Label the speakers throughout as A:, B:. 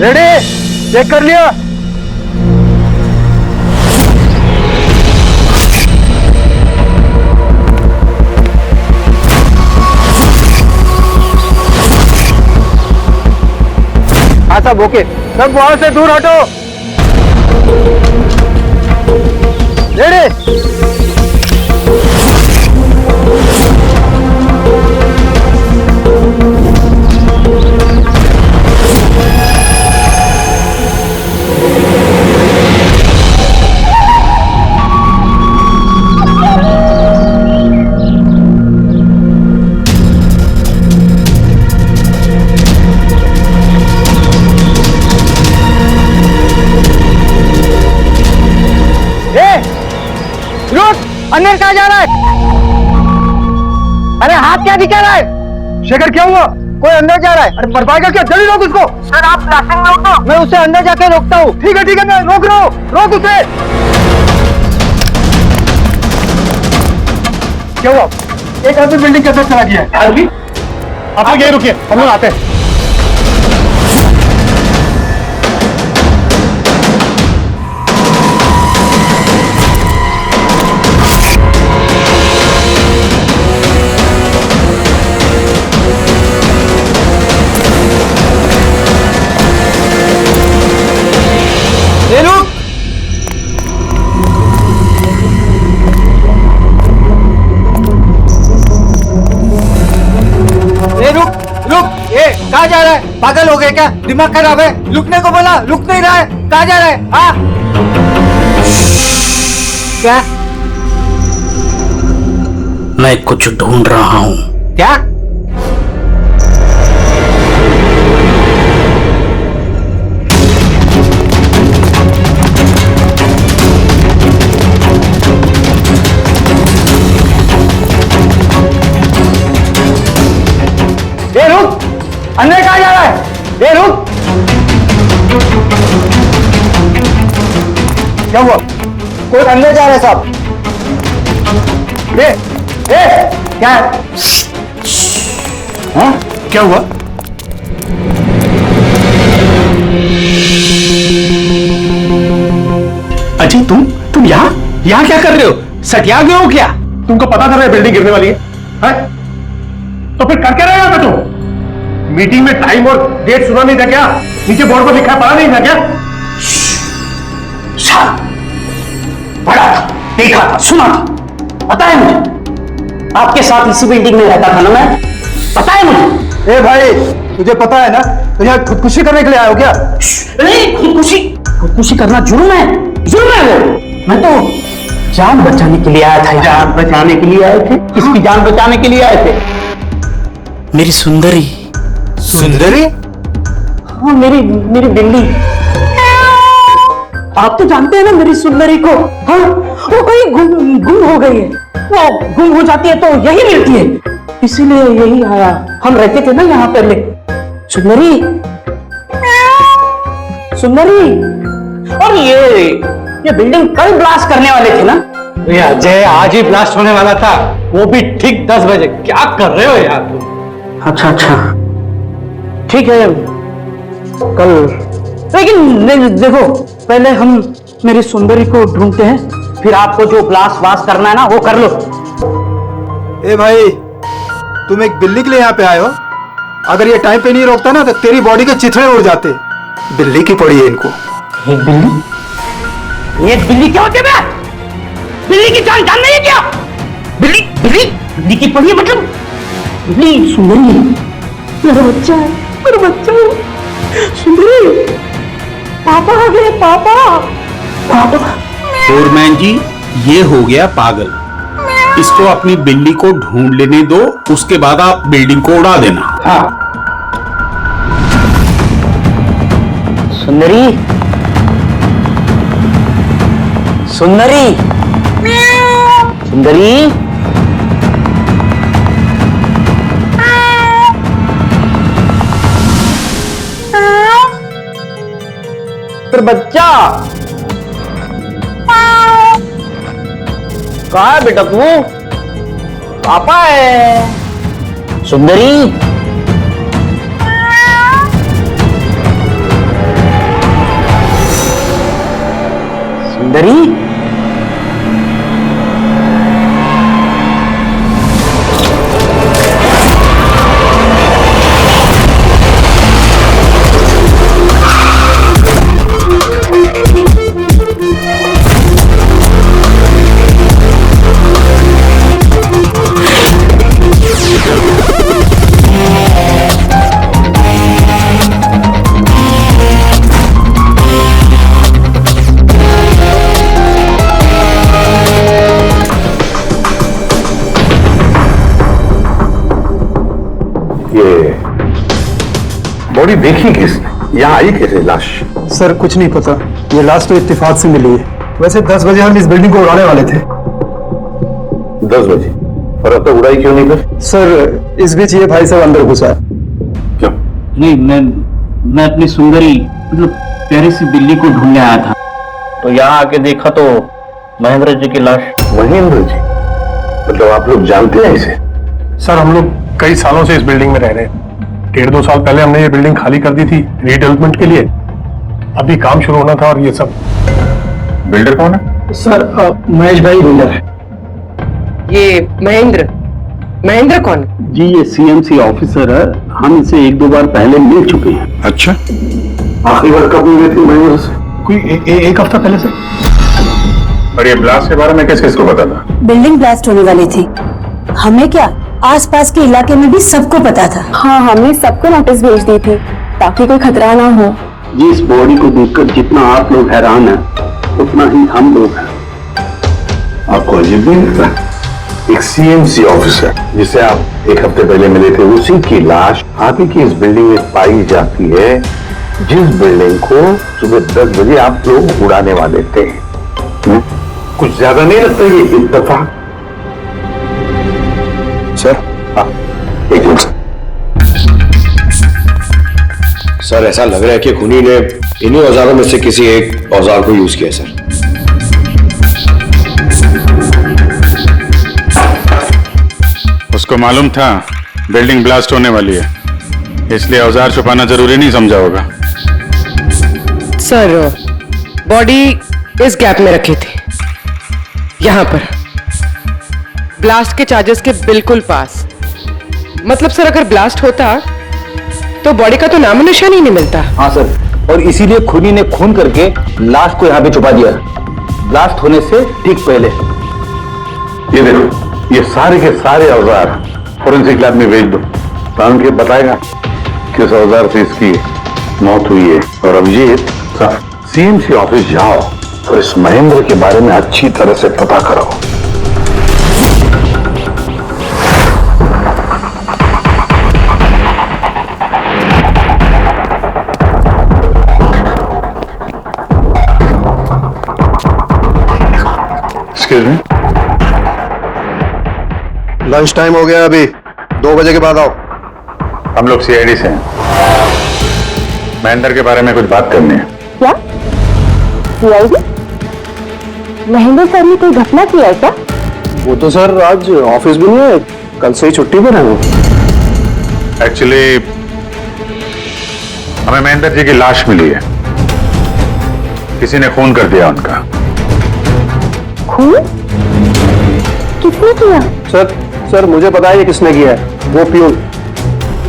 A: Ready, check कर लिया। हाँ सब ओके, सब वहां से दूर हटो। रेडी। अंदर कहाँ जा रहा है? अरे हाथ क्या दिखा रहा है? शेखर क्या हुआ? कोई अंदर जा रहा है। अरे मर पाएगा क्या? जल्दी रोक उसको। सर आप प्लास्टिक में रोको। मैं उसे अंदर जाके रोकता हूँ। ठीक है मैं रोक रहा हूँ। रोक उसे। क्या हुआ? एक आदमी बिल्डिंग के अंदर चला गया है। आदमी? आप लोग यहीं रुकिए, हम लोग आते हैं। कहाँ जा रहा है? पागल हो गए क्या? दिमाग खराब है? रुकने को बोला, रुक नहीं रहा है। कहाँ जा रहा है? हाँ? क्या?
B: मैं कुछ ढूंढ रहा हूँ।
A: क्या? ये रुक! अंदर कहाँ जा रहा है? ये रुक! क्या हुआ? कोई अंदर जा रहा है साहब। क्या है? हाँ? क्या हुआ?
C: अजी तुम यहाँ क्या कर रहे हो? सटिया गए हो क्या?
A: तुमको पता था ना बिल्डिंग गिरने वाली है? तो फिर कर क्या रहे हो तुम? मीटिंग में टाइम और डेट सुना नहीं था क्या? नीचे बोर्ड पर लिखा पढ़ा नहीं था क्या?
C: पढ़ा था, देखा था, सुना था। पता है मुझे, आपके साथ इसी बिल्डिंग में रहता था ना मैं। पता है मुझे।
A: ए भाई, तुझे पता है ना तो यहाँ खुदकुशी करने के लिए आए हो क्या?
C: नहीं, खुदकुशी करना जुर्म है वो। मैं तो जान बचाने के लिए आया था। जान बचाने के लिए आए थे? किसकी जान बचाने के लिए आए थे?
B: मेरी सुंदरी।
A: सुंदरी?
C: हाँ, मेरी बिल्ली। आप तो जानते हैं ना मेरी सुंदरी को। हाँ, वो कहीं गुम हो गई है। वो गुम हो जाती है तो यही मिलती है, इसीलिए यही आया। हम रहते थे ना यहाँ पहले। सुंदरी। और ये बिल्डिंग कल ब्लास्ट करने वाले थे ना?
A: अजय, आज ही ब्लास्ट होने वाला था, वो भी ठीक 10 बजे। क्या कर रहे हो यार तुम?
C: अच्छा, ठीक है कल। लेकिन देखो, पहले हम मेरी सुंदरी को ढूंढते हैं, फिर आपको जो ब्लास्ट वास्ट करना है ना वो कर लो।
A: ए भाई, तुम एक बिल्ली के लिए यहाँ पे आए हो? अगर ये टाइम पे नहीं रोकता ना तो तेरी बॉडी के चिथड़े उड़ जाते। बिल्ली की पड़ी है इनको।
C: एक बिल्ली क्या होती है? बिल्ली की जान नहीं है क्या? बिल्ली की पड़ी है मतलब? बिल्ली सुंदरी मेरा बच्चा है। सुंदरी, पापा आ गए। पापा।
B: फोरमैन जी, ये हो गया पागल। इसको अपनी बिल्ली को ढूंढ लेने दो, उसके बाद आप बिल्डिंग को उड़ा देना।
C: हाँ। सुंदरी। फिर बच्चा कहाँ है बेटा? तू पापा है। सुंदरी। सुंदरी,
D: बॉडी देखी किसने? यहाँ आई कैसे लाश?
A: सर कुछ नहीं पता, ये लाश तो इत्तेफाक से मिली है। वैसे 10 बजे हम इस बिल्डिंग को उड़ाने वाले थे।
D: 10 बजे? और अब तक उड़ाई क्यों नहीं फिर?
A: सर इस बीच ये भाई साहब अंदर घुसा है।
D: क्यों?
C: नहीं, मैं अपनी सुंदरी मतलब प्यारी सी बिल्ली को ढूंढने आया था, तो यहाँ आके देखा तो महेंद्र जी की लाश।
D: महेंद्र जी? मतलब आप लोग जानते हैं इसे?
E: सर हम लोग कई सालों से इस बिल्डिंग में रह रहे हैं। 1.5-2 साल पहले हमने ये बिल्डिंग खाली कर दी थी रीडेवलपमेंट के लिए। अभी काम शुरू होना था और ये सब।
D: बिल्डर कौन है?
A: सर महेश भाई बिल्डर है।
F: ये महेंद्र कौन है?
B: जी ये सीएमसी ऑफिसर है, हम इसे 1-2 बार पहले मिल चुके हैं।
D: अच्छा, आखिरी बार कब मिले थे महेंद्र से?
E: कोई एक हफ्ता पहले सर।
D: और ये ब्लास्ट के बारे में किस किस को पता था?
G: बिल्डिंग ब्लास्ट होने वाली थी, हमें क्या आसपास के इलाके में भी सबको पता था।
H: हाँ, हमने सबको नोटिस भेज दी थी ताकि कोई खतरा ना हो।
B: जी इस बॉडी को देखकर जितना आप लोग हैरान हैं, उतना ही हम लोग हैं।
D: आपको अजीब नहीं लगता? एक सीएमसी ऑफिसर जिसे आप 1 हफ्ते पहले मिले थे, उसी की लाश आप ही की इस बिल्डिंग में पाई जाती है, जिस बिल्डिंग को सुबह 10 बजे आप लोग उड़ाने वाले थे। कुछ ज्यादा नहीं लगता ये इत्तेफाक?
I: सर
D: हाँ, एक मिनट
I: सर, ऐसा लग रहा है कि खूनी ने इन्हीं औजारों में से किसी एक औजार को यूज किया सर।
J: उसको मालूम था बिल्डिंग ब्लास्ट होने वाली है, इसलिए औजार छुपाना जरूरी नहीं समझा होगा।
F: सर बॉडी इस गैप में रखी थी, यहाँ पर ब्लास्ट के चार्जेस के बिल्कुल पास। मतलब सर अगर ब्लास्ट होता तो बॉडी का तो नामो निशान ही नहीं मिलता।
C: हाँ सर, और इसीलिए खूनी ने खून करके लाश को यहाँ पे छुपा दिया, ब्लास्ट होने से ठीक पहले।
D: ये देखो, ये सारे के सारे औजार फोरेंसिक लैब में भेज दो, कानून के बताएगा किस औजार से इसकी मौत हुई है। और अभिजीत, सीएमसी ऑफिस जाओ और इस महेंद्र के बारे में अच्छी तरह से पता करो। एक्सक्यूज मी,
I: लंच टाइम हो गया, अभी 2 बजे के बाद आओ।
D: हम लोग सीआईडी से हैं, महेंद्र के बारे में कुछ बात करनी है।
H: क्या? सीआईडी? महेंद्र सर ने कोई घटना की है क्या?
I: वो तो सर आज ऑफिस भी नहीं है, कल से ही छुट्टी पर है वो।
D: एक्चुअली हमें महेंद्र जी की लाश मिली है, किसी ने खून कर दिया उनका।
H: खून? किसने किया?
I: सर मुझे पता है ये किसने किया है, वो प्यून।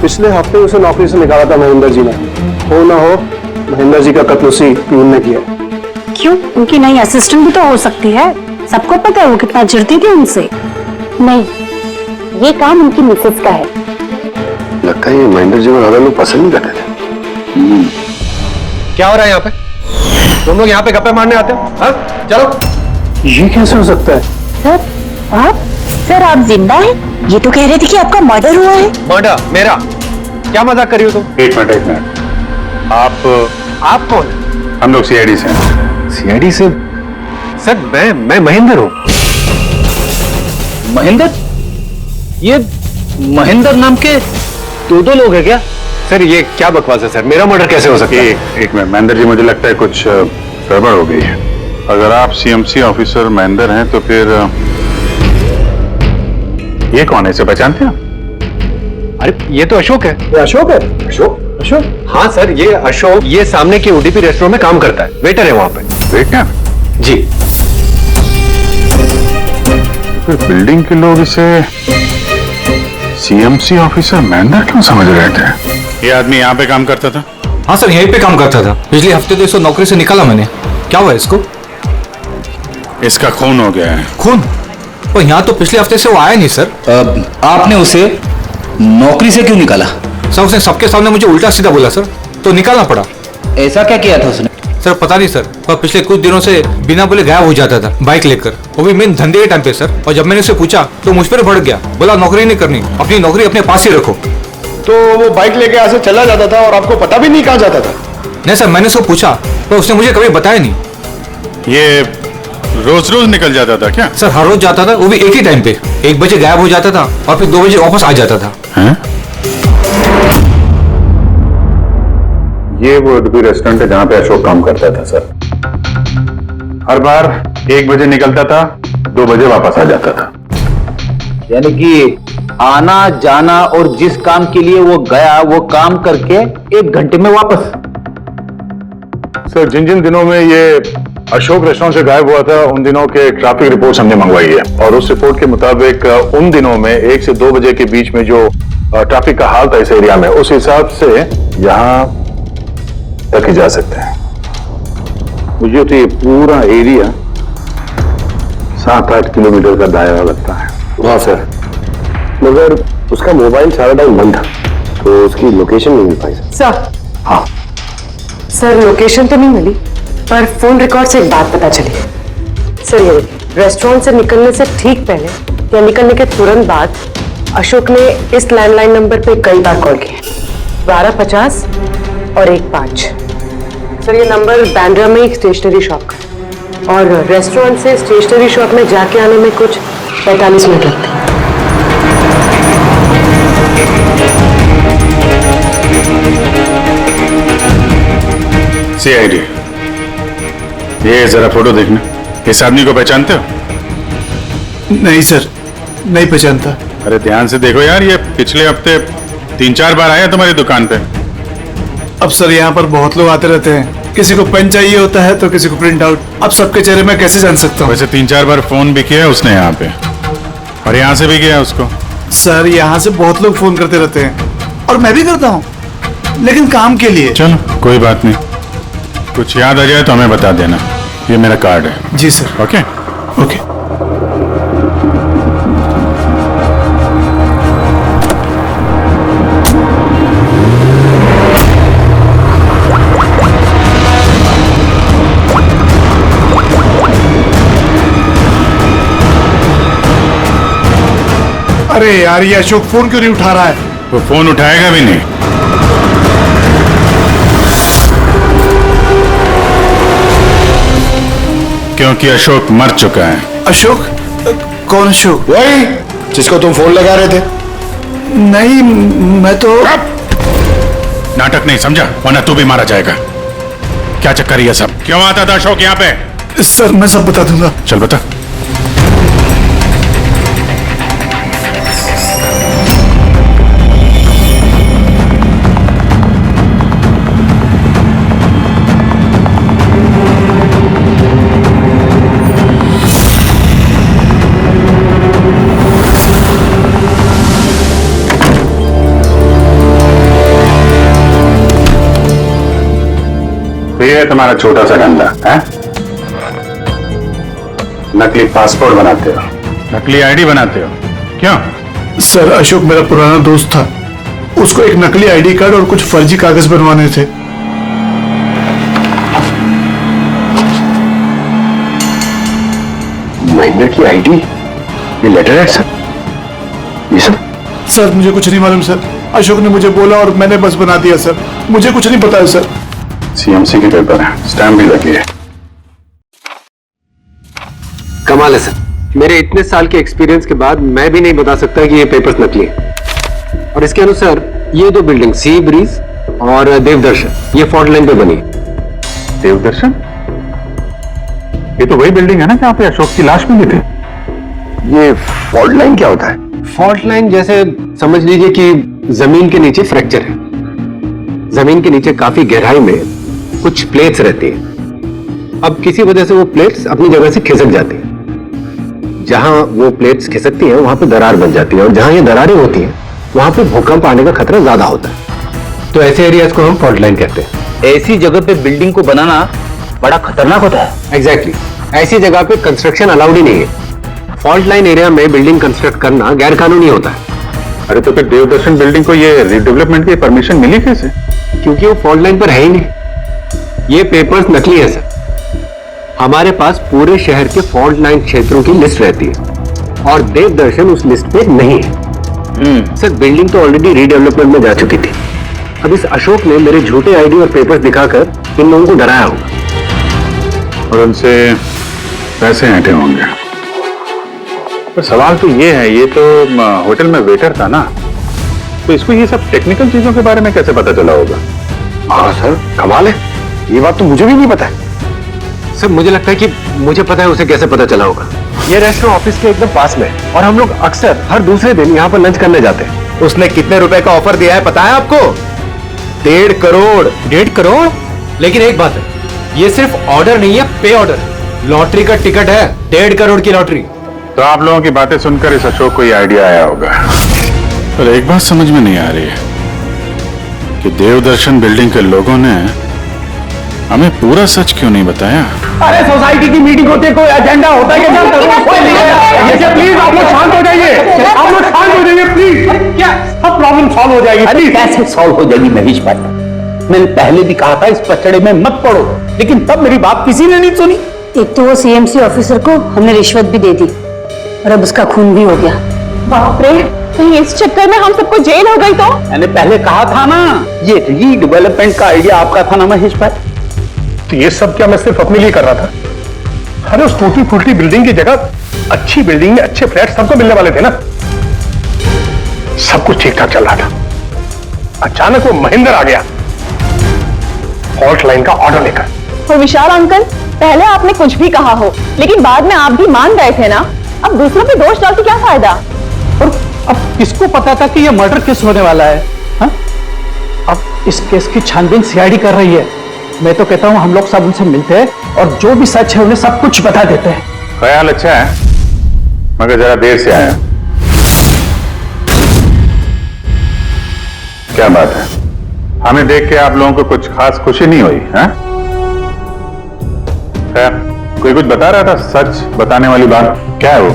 I: पिछले हफ्ते उसे नौकरी से निकाला था महेंद्र जी ने। हो ना हो महेंद्र जी का कत्ल उसी प्यून ने किया।
G: क्यों? उनकी नई असिस्टेंट भी तो हो सकती है, सबको पता है वो कितना चिढ़ती थी उनसे।
H: नहीं, ये काम उनकी मिसेस का है।
I: लगता है ये महेंद्र जी को ज्यादा लोग पसंद नहीं करते थे।
A: क्या हो रहा है यहाँ पे? तुम लोग यहाँ पे गप्पे मारने आते हो? हाँ? चलो।
I: ये कैसे हो सकता है?
G: सर आप जिंदा हैं? ये तो कह रहे थे कि आपका मर्डर हुआ है।
A: मर्डर? मेरा? क्या मजाक कर रही हो तुम?
D: एक मिनट,
A: आप कौन?
D: हम लोग सीआईडी से हैं।
A: सीआईडी से? सर मैं महेंद्र हूँ।
C: महेंद्र? ये महेंद्र नाम के 2 लोग हैं क्या?
A: सर ये क्या बकवास है सर, मेरा मर्डर कैसे हो सकता है?
D: एक मिनट महेंद्र जी, मुझे लगता है कुछ गड़बड़ हो गई है। अगर आप सीएमसी ऑफिसर महेंद्र हैं तो फिर ये कौन है, इसे पहचानते हैं?
A: अरे ये तो अशोक है।
I: ये अशोक है?
A: हाँ सर, ये अशोक ये सामने के ओडीपी रेस्टोरेंट में काम करता है, वेटर है वहाँ पे।
D: वेटर?
J: जी। बिल्डिंग के लोग इसे सीएमसी ऑफिसर महेंद्र क्यों समझ रहे थे? ये आदमी यहाँ पे काम करता था?
K: हाँ सर, यहीं पे काम करता था। पिछले हफ्ते तो इसको नौकरी से निकाला मैंने। क्या हुआ इसको?
J: इसका खून हो गया है।
K: खून? पर यहाँ तो पिछले हफ्ते से वो आया नहीं सर।
L: आपने उसे नौकरी से क्यों निकाला?
K: सर उसने सबके सामने मुझे उल्टा सीधा बोला सर, तो निकालना पड़ा।
L: ऐसा क्या किया था उसने?
K: सर पता नहीं सर, पर पिछले कुछ दिनों से बिना बोले गायब हो जाता था बाइक लेकर, वो भी मेन धंधे के टाइम पे सर। और जब मैंने उसे पूछा तो मुझ पर भड़क गया, बोला नौकरी नहीं करनी, अपनी नौकरी अपने पास ही रखो।
I: तो वो बाइक लेके यहाँ से चला जाता था और आपको पता भी नहीं कहाँ जाता था?
K: नहीं सर, मैंने उसको पूछा पर उसने मुझे कभी बताया नहीं।
J: ये रोज रोज निकल जाता था क्या?
K: सर हर रोज जाता था, वो भी एक ही टाइम पे। 1 बजे गायब हो जाता था और फिर 2 बजे वापस आ जाता था।
J: हैं? ये वो उर्दू रेस्टोरेंट है जहां पे अशोक काम करता था सर। हर बार 1 बजे निकलता था, 2 बजे वापस आ जाता था।
L: यानी कि आना जाना और जिस काम के लिए वो गया वो काम करके 1 घंटे में वापस।
J: सर जिन जिन दिनों में ये अशोक रेस्टोरेंट से गायब हुआ था उन दिनों के ट्रैफिक रिपोर्ट हमने मंगवाई है, और उस रिपोर्ट के मुताबिक उन दिनों में 1 से 2 बजे के बीच में जो ट्रैफिक का हाल था इस एरिया में, उस हिसाब से यहाँ तक ही जा सकते हैं। मुझे तो ये पूरा एरिया 7-8 किलोमीटर का दायरा लगता है।
I: हाँ सर, मगर उसका मोबाइल सारा टाइम बंद था, तो उसकी लोकेशन नहीं मिल पाई
F: सर।
I: हाँ
F: सर लोकेशन तो नहीं मिली, पर फोन रिकॉर्ड से एक बात पता चली। सर ये रेस्टोरेंट से निकलने से ठीक पहले या निकलने के तुरंत बाद अशोक ने इस लैंडलाइन नंबर पे कई बार कॉल किया, 1250 और 15। सर ये नंबर बांद्रा में एक स्टेशनरी शॉप का है और रेस्टोरेंट से स्टेशनरी शॉप में जाके आने में कुछ 45 मिनट लगते हैं।
J: सीआईडी, ये जरा फोटो देखना। इस आदमी को पहचानते हो?
A: नहीं सर, नहीं पहचानता।
J: अरे ध्यान से देखो यार, ये पिछले हफ्ते 3-4 बार आया तुम्हारी दुकान पे।
A: अब सर यहाँ पर बहुत लोग आते रहते हैं, किसी को पेन चाहिए होता है तो किसी को प्रिंट आउट। अब सबके चेहरे मैं कैसे जान सकता हूँ?
J: वैसे 3-4 बार फोन भी किया उसने यहाँ पे, और यहाँ से भी किया उसको।
A: सर यहाँ से बहुत लोग फोन करते रहते हैं और मैं भी करता हूँ, लेकिन काम के लिए।
J: चलो कोई बात नहीं, कुछ याद आ जाए तो हमें बता देना। ये मेरा कार्ड है।
A: जी सर।
J: Okay
A: okay. अरे यार, ये अशोक फोन क्यों नहीं उठा रहा है?
J: वो फोन उठाएगा भी नहीं। क्योंकि अशोक मर चुका है।
A: अशोक? कौन अशोक?
I: वही जिसको तुम फोन लगा रहे थे।
A: नहीं, मैं तो
J: नाटक नहीं समझा, वरना तू भी मारा जाएगा। क्या चक्कर है ये सब? क्यों आता था अशोक यहाँ पे?
A: सर मैं सब बता दूंगा।
J: चल बता। ये है तुम्हारा छोटा सा धंधा है? नकली पासपोर्ट बनाते हो, नकली आईडी बनाते हो, क्यों?
A: सर अशोक मेरा पुराना दोस्त था, उसको एक नकली आईडी कार्ड और कुछ फर्जी कागज बनवाने थे।
I: महेंद्र की आईडी, ये लेटर है सर? ये सब?
A: सर मुझे कुछ नहीं मालूम सर, अशोक ने मुझे बोला और मैंने बस बना दिया सर, मुझे कुछ नहीं पता है सर।
J: सीएमसी के पेपर है, स्टैम्प भी लगी है।
I: कमाल है सर, मेरे इतने साल के एक्सपीरियंस के बाद मैं भी नहीं बता सकता कि ये पेपर्स नकली है। और इसके अनुसार ये 2 बिल्डिंग सी ब्रीज और देवदर्शन, ये फॉल्ट लाइन पे बनी।
J: देवदर्शन? ये तो वही बिल्डिंग है ना जहां पे अशोक की लाश मिली थी।
I: ये फॉल्ट लाइन क्या होता है? फॉल्ट लाइन जैसे समझ लीजिए कि जमीन के नीचे फ्रैक्चर है, जमीन के नीचे काफी गहराई में कुछ प्लेट्स रहती है, अब किसी वजह से वो प्लेट्स अपनी जगह से खिसक जाती हैं। जहां वो प्लेट्स खिसकती हैं वहां पे दरार बन जाती है, और जहां ये दरारें होती हैं वहां पे भूकंप आने का खतरा ज्यादा होता है। तो ऐसे एरियाज को हम फॉल्ट लाइन कहते हैं।
L: ऐसी जगह पे बिल्डिंग को बनाना बड़ा खतरनाक होता है।
I: एग्जैक्टली, ऐसी जगह पे कंस्ट्रक्शन अलाउड ही नहीं है। फॉल्ट लाइन एरिया में बिल्डिंग कंस्ट्रक्ट करना गैर कानूनी होता है।
J: अरे तो फिर देवदर्शन बिल्डिंग को ये रीडेवलपमेंट की परमिशन मिली कैसे?
I: क्योंकि वो फॉल्ट लाइन पर है ही नहीं। ये पेपर्स नकली है सर। हमारे पास पूरे शहर के फॉल्ट लाइन क्षेत्रों की लिस्ट रहती है और देवदर्शन उस लिस्ट पे नहीं है। सर बिल्डिंग तो ऑलरेडी रीडेवलपमेंट में जा चुकी थी। अब इस अशोक ने मेरे झूठे आईडी और पेपर्स दिखाकर इन लोगों को डराया होगा
J: और उनसे पैसे ऐंठे होंगे। पर सवाल तो ये है, ये तो होटल में वेटर था ना, तो इसको ये सब टेक्निकल चीजों के बारे में कैसे पता चला होगा?
I: हाँ सर, कमाल है, ये बात तो मुझे भी नहीं पता है। सर मुझे लगता है कि मुझे पता है उसे कैसे पता चला होगा। ये रेस्टोरेंट ऑफिस के एकदम पास में है और हम लोग अक्सर हर दूसरे दिन यहाँ पर लंच करने जाते हैं।
A: उसने कितने रुपए का ऑफर दिया है पता है आपको? 1.5 करोड़।
K: 1.5 करोड़? लेकिन एक बात है, ये सिर्फ ऑर्डर नहीं है, पे ऑर्डर। लॉटरी का टिकट है, 1.5 करोड़ की लॉटरी।
J: तो आप लोगों की बातें सुनकर इस अशोक को ये आइडिया आया होगा। पर एक बात समझ में नहीं आ रही है कि देवदर्शन बिल्डिंग के लोगों ने हमें पूरा सच क्यों नहीं बताया?
C: अरे सोसाइटी की मीटिंग होती है, कोई एजेंडा होता है क्या? प्लीज आप लोग शांत हो जाइए, आप लोग शांत हो जाइए प्लीज। क्या सब प्रॉब्लम सॉल्व हो जाएगी?
L: अरे कैसे सॉल्व हो जाएगी महेश भाई? मैंने पहले भी कहा था इस पचड़े में मत पड़ो, लेकिन तब मेरी बात किसी ने नहीं सुनी।
G: एक तो वो सीएमसी ऑफिसर को हमने रिश्वत भी दे दी और अब उसका खून भी हो गया।
H: बाप रे, कहीं इस चक्कर में हम सबको जेल हो गई तो?
L: मैंने पहले कहा था ना, ये रीडेवलपमेंट का आइडिया आपका था ना महेश भाई?
E: तो ये सब क्या मैं सिर्फ अपने लिए कर रहा था? अरे उस टूटी फूटी बिल्डिंग की जगह अच्छी बिल्डिंग में अच्छे फ्लैट सबको मिलने वाले थे ना। सब कुछ ठीक ठाक चल रहा था, अचानक वो महेंद्र आ गया फॉल्ट लाइन का ऑर्डर लेकर।
H: और विशाल अंकल, पहले आपने कुछ भी कहा हो, लेकिन बाद में आप भी मान गए थे ना। अब दूसरों पे दोष डाल के क्या फायदा?
C: और अब किसको पता था कि ये मर्डर केस होने वाला है? हा? अब इस केस की छानबीन सीआईडी कर रही है। मैं तो कहता हूं हम लोग सब उनसे मिलते हैं और जो भी सच है उन्हें सब कुछ बता देते हैं।
J: ख्याल अच्छा है, मगर जरा देर से आया। क्या बात है, हमें देख के आप लोगों को कुछ खास खुशी नहीं हुई? हैं? कोई कुछ बता रहा था सच बताने वाली बात, क्या है वो?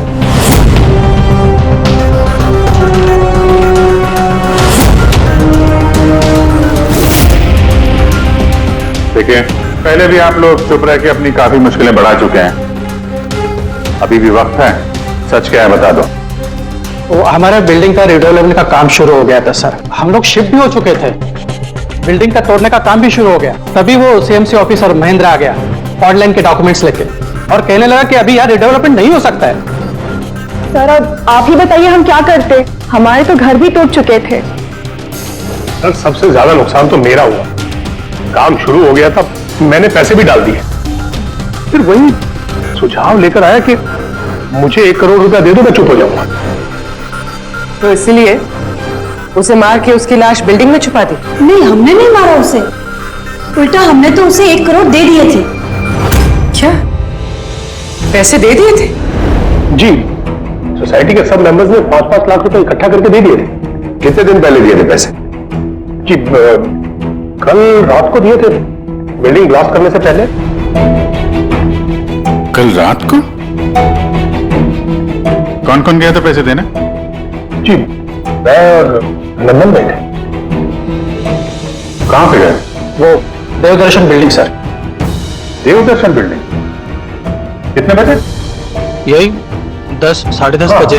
J: देखिए, पहले भी आप लोग चुप रह के अपनी काफी मुश्किलें बढ़ा चुके हैं। अभी भी वक्त है, सच क्या है बता दो।
C: वो हमारा बिल्डिंग का रिडेवलपमेंट का काम शुरू हो गया था सर। हम लोग शिफ्ट भी हो चुके थे, बिल्डिंग का तोड़ने का काम भी शुरू हो गया। तभी वो सीएमसी ऑफिसर महेंद्र आ गया ऑनलाइन के डॉक्यूमेंट्स लेके और कहने लगा कि अभी यार रिडेवलपमेंट नहीं हो सकता है।
H: सर अब आप ही बताइए हम क्या करते? हमारे तो घर भी टूट चुके थे।
E: सर सबसे ज्यादा नुकसान तो मेरा हुआ। काम शुरू हो गया था, मैंने पैसे भी डाल दिए। फिर वही सुझाव लेकर आया कि मुझे 1 करोड़ रुपया दे दो, मैं चुप हो जाऊंगा।
F: तो इसलिए उसे मार के उसकी लाश बिल्डिंग में छुपा दी?
G: नहीं, हमने नहीं मारा उसे, उल्टा हमने तो उसे 1 करोड़ दे दिए थे।
F: क्या पैसे दे दिए थे?
E: जी, सोसाइटी के सब मेंबर्स ने 5-5 लाख रुपए इकट्ठा करके दे दिए थे।
I: कितने दिन पहले दिए थे पैसे?
E: जी कल रात को दिए थे, बिल्डिंग ब्लास्ट करने से पहले।
J: कल रात को? कौन कौन गया था पैसे देने?
E: जी मैं और नंदन गए थे।
J: कहां पे गए?
C: वो देवदर्शन बिल्डिंग सर।
J: देवदर्शन बिल्डिंग? कितने बजे?
C: यही 10 साढ़े 10 बजे।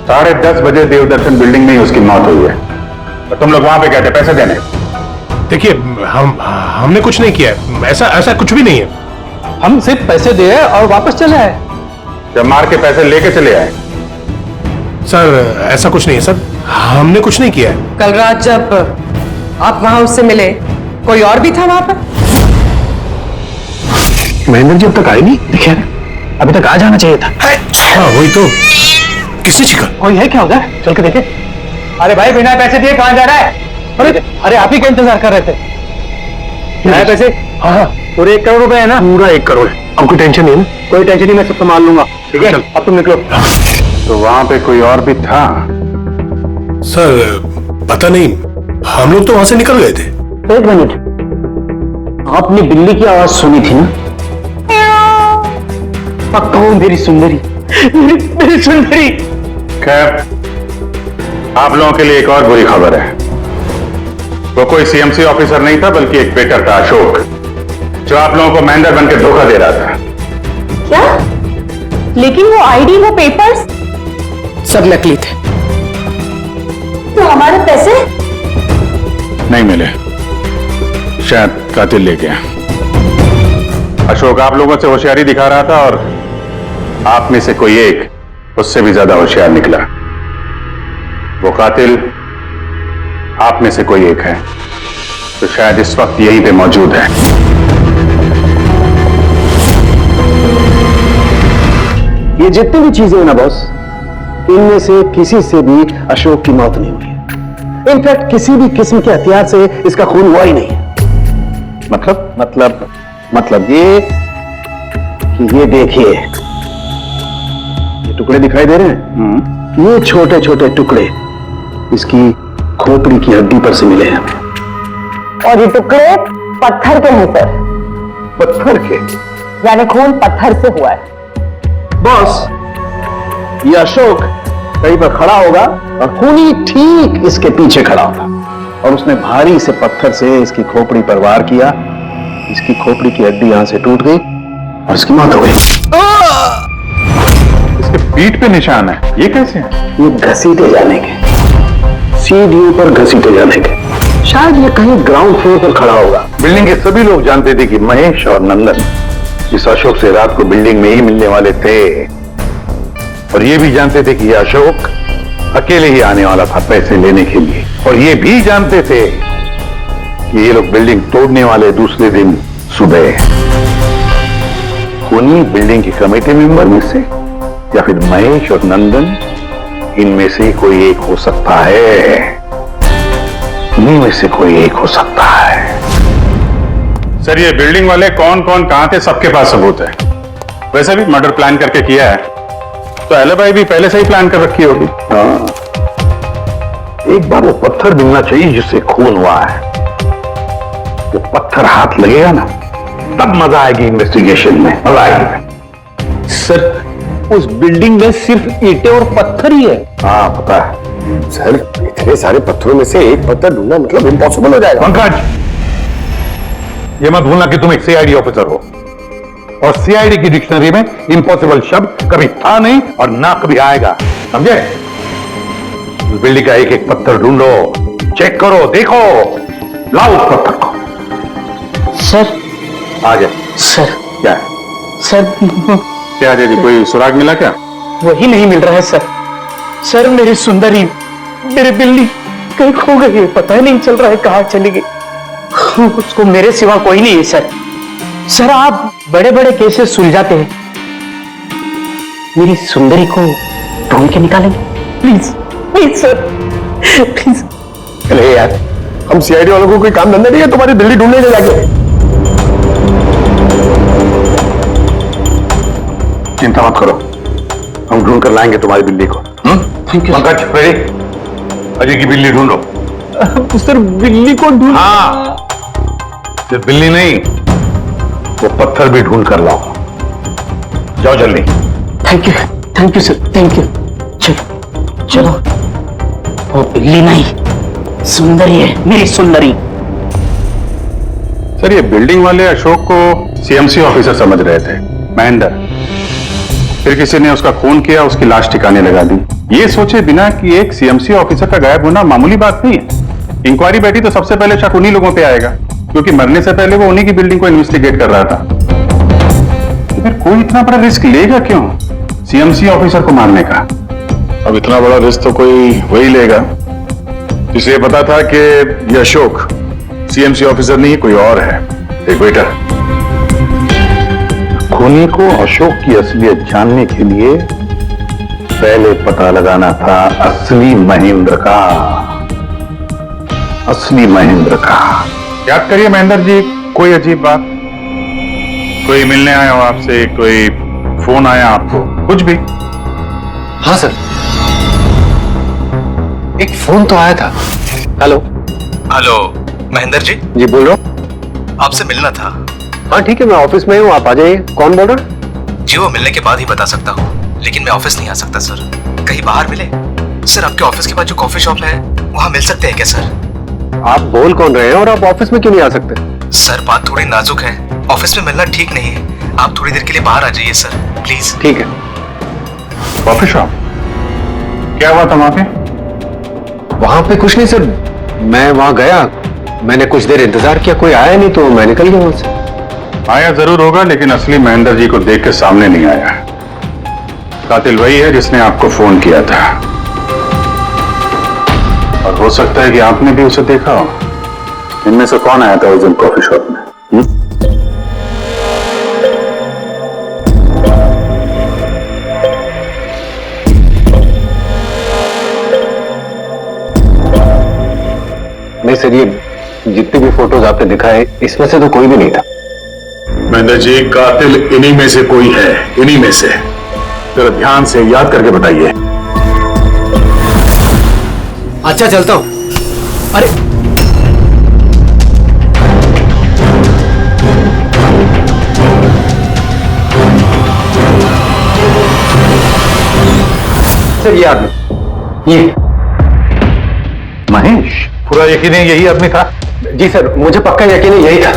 J: 10:30 बजे देवदर्शन बिल्डिंग में ही उसकी मौत हुई है। और तुम लोग वहां पे गए थे पैसे देने?
E: देखिए हमने कुछ नहीं किया, ऐसा कुछ भी नहीं है।
C: हम सिर्फ पैसे दिए और वापस चले आए।
J: जब मार के पैसे लेके चले आए?
E: सर ऐसा कुछ नहीं है सर, हमने कुछ नहीं किया है।
F: कल रात जब आप वहां उससे मिले, कोई और भी था वहां पर?
E: महेंद्र जी अब तक आए नहीं, देखिए अभी तक आ जाना चाहिए था। हाँ वही तो, किसने छिका? कोई है क्या उधर? चल के देखे। अरे भाई बिना पैसे दिए कहां जा रहा है? अरे आप ही का इंतजार कर रहे थे। पैसे? हाँ पूरे 1 करोड़ रुपए है ना? पूरा 1 करोड़। अब कोई टेंशन नहीं है ना? कोई टेंशन नहीं, मैं सब संभाल लूंगा। ठीक है, अब तुम निकलो।
J: तो वहां पे कोई और भी था?
E: सर पता नहीं, हम लोग तो वहां से निकल गए थे।
C: 1 मिनट, आपने बिल्ली की आवाज सुनी थी ना? पक्का वो मेरी सुंदरी, मेरी सुंदरी।
J: खैर, आप लोगों के लिए एक और बुरी खबर है। वो कोई सीएमसी ऑफिसर नहीं था, बल्कि एक वेटर था, अशोक, जो आप लोगों को मैनेजर बनकर धोखा दे रहा था।
H: क्या? लेकिन वो आईडी, वो पेपर्स
F: सब नकली थे।
H: तो हमारे पैसे?
J: नहीं मिले, शायद कातिल ले गया। अशोक आप लोगों से होशियारी दिखा रहा था और आप में से कोई एक उससे भी ज्यादा होशियार निकला। वो कातिल आप में से कोई एक है, तो शायद इस वक्त यहीं पे मौजूद है।
E: ये जितनी भी चीजें हैं ना बॉस, इनमें से किसी से भी अशोक की मौत नहीं हुई है। इनफैक्ट किसी भी किस्म के हथियार से इसका खून हुआ ही नहीं है। मतलब ये कि ये देखिए, ये टुकड़े दिखाई दे रहे हैं? ये छोटे छोटे टुकड़े इसकी खोपड़ी की हड्डी पर से मिले हैं हमें।
H: और ये टुकड़े पत्थर के हैं सर।
E: पत्थर के?
H: यानी खून पत्थर से हुआ है।
E: बॉस, ये अशोक कहीं पर खड़ा होगा और खूनी ठीक इसके पीछे खड़ा होगा, और उसने भारी से पत्थर से इसकी खोपड़ी पर वार किया। इसकी खोपड़ी की हड्डी यहां से टूट गई और इसकी मौत हो गई।
J: इसके पीठ पे निशान है, ये कैसे है?
E: ये घसीटे जाने के, सीढ़ियों पर घसीटे जाने के। शायद ये कहीं ग्राउंड फ्लोर पर खड़ा होगा।
D: बिल्डिंग के सभी लोग जानते थे कि महेश और नंदन इस अशोक से रात को बिल्डिंग में ही मिलने वाले थे, और ये भी जानते थे कि ये अशोक अकेले ही आने वाला था पैसे लेने के लिए, और ये भी जानते थे कि ये लोग बिल्डिंग तोड़ने वाले दूसरे दिन सुबह। खूनी बिल्डिंग की कमेटी मेंबर में से, या फिर महेश और नंदन, इनमें से कोई एक हो सकता है। इन्हीं में से कोई एक हो सकता है।
J: सर, ये बिल्डिंग वाले कौन कौन कहां थे, सबके पास सबूत है। वैसे भी मर्डर प्लान करके किया है, तो एलिबाई भी पहले से ही प्लान कर रखी होगी।
D: हाँ, एक बार वो पत्थर मिलना चाहिए जिससे खून हुआ है। वो पत्थर हाथ लगेगा ना, तब मजा आएगी इन्वेस्टिगेशन में, मजा आएगी।
L: सर, उस बिल्डिंग में सिर्फ ईंटें और पत्थर ही है।
D: हाँ पता है
E: सर, इतने सारे पत्थरों में से एक पत्थर ढूंढना मतलब इम्पॉसिबल हो जाएगा।
D: पंकज, ये मत भूलना कि तुम एक सीआईडी ऑफिसर हो, और सीआईडी की डिक्शनरी में इम्पॉसिबल शब्द कभी था नहीं और ना कभी आएगा, समझे? उस बिल्डिंग का एक एक पत्थर ढूंढो, चेक करो, देखो, लाओ उस पत्थर को।
C: सर,
D: आ जाए।
C: सर,
D: क्या है?
C: सर,
J: क्या जी, कोई सुराग मिला क्या?
C: वही नहीं मिल रहा है सर। सर, मेरी सुंदरी, मेरी बिल्ली कहीं खो गई है, पता ही नहीं चल रहा है कहाँ चली गई। उसको मेरे सिवा कोई नहीं है सर। सर, आप बड़े बड़े केसेस सुलझाते हैं, मेरी सुंदरी को ढूंढ के निकालेंगे प्लीज, प्लीज सर, प्लीज।
E: अरे यार, हम सीआईडी वालों को कोई काम धंधा नहीं है तुम्हारी बिल्ली ढूंढने के जाके।
D: चिंता मत करो, हम ढूंढ कर लाएंगे तुम्हारी बिल्ली को।
C: Thank you
D: Pankaj, ready? Ajay की बिल्ली ढूंढो।
C: सर। बिल्ली को ढूंढ,
D: हाँ, सिर्फ बिल्ली नहीं, वो पत्थर भी ढूंढ कर लाओ। जाओ जल्दी।
C: Thank you sir, thank you. चलो चलो, वो बिल्ली नहीं, सुंदरी है, मेरी सुंदरी।
J: सर, ये बिल्डिंग वाले अशोक को सीएमसी ऑफिसर समझ रहे थे, महेंद्र। फिर किसी ने उसका खून किया, उसकी लाश ठिकाने लगा दी, ये सोचे बिना कि एक सीएमसी ऑफिसर का गायब होना मामूली बात नहीं है। इंक्वायरी बैठी तो सबसे पहले शक उन्हीं लोगों पे आएगा, क्योंकि मरने से पहले वो उन्हीं की बिल्डिंग को इन्वेस्टिगेट कर रहा था। तो फिर कोई इतना बड़ा रिस्क लेगा क्यों सीएमसी ऑफिसर को मारने का? अब इतना बड़ा रिस्क तो कोई वही लेगा जिसे ये पता था कि ये अशोक सीएमसी ऑफिसर नहीं, कोई और है, एक वेटर।
D: खूनी को अशोक की असलियत जानने के लिए पहले पता लगाना था असली महेंद्र का। असली महेंद्र का।
J: याद करिए महेंद्र जी, कोई अजीब बात? कोई मिलने आया हो आपसे, कोई फोन आया आपको, कुछ भी?
I: हाँ सर, एक फोन तो आया था। हेलो
K: हेलो महेंद्र जी,
I: जी बोल रहा हूँ।
K: आपसे मिलना था।
I: हाँ ठीक है, मैं ऑफिस में हूँ, आप आ जाइए। कौन बोल रहा है?
K: जी वो मिलने के बाद ही बता सकता हूँ, लेकिन मैं ऑफिस नहीं आ सकता सर। कहीं बाहर मिले? सर आपके ऑफिस के पास जो कॉफी शॉप है वहाँ मिल सकते हैं क्या सर?
I: आप बोल कौन रहे हैं और आप ऑफिस में क्यों नहीं आ सकते?
K: सर बात थोड़ी नाजुक है, ऑफिस में मिलना ठीक नहीं है। आप थोड़ी देर के लिए बाहर आ जाइए सर, प्लीज।
I: ठीक है।
J: Coffee shop? क्या हुआ था वहां पे?
I: वहां पे कुछ नहीं सर, मैं वहां गया, मैंने कुछ देर इंतजार किया, कोई आया नहीं तो मैं निकल गया वहां से।
J: आया जरूर होगा, लेकिन असली महेंद्र जी को देख के सामने नहीं आया। कातिल वही है जिसने आपको फोन किया था, और हो सकता है कि आपने भी उसे देखा हो। इनमें से कौन आया था उस दिन कॉफी शॉप में?
I: नहीं सर, ये जितनी भी फोटोज आपने दिखाए इसमें से तो कोई भी नहीं था।
J: महेंद्र जी, कातिल इन्हीं में से कोई है, इन्हीं में से। जरा ध्यान से याद करके बताइए।
C: अच्छा चलता हूं। अरे
I: सर ये आदमी, ये
J: महेश, पूरा यकीन है यही आदमी था?
I: जी सर, मुझे पक्का यकीन है यही था।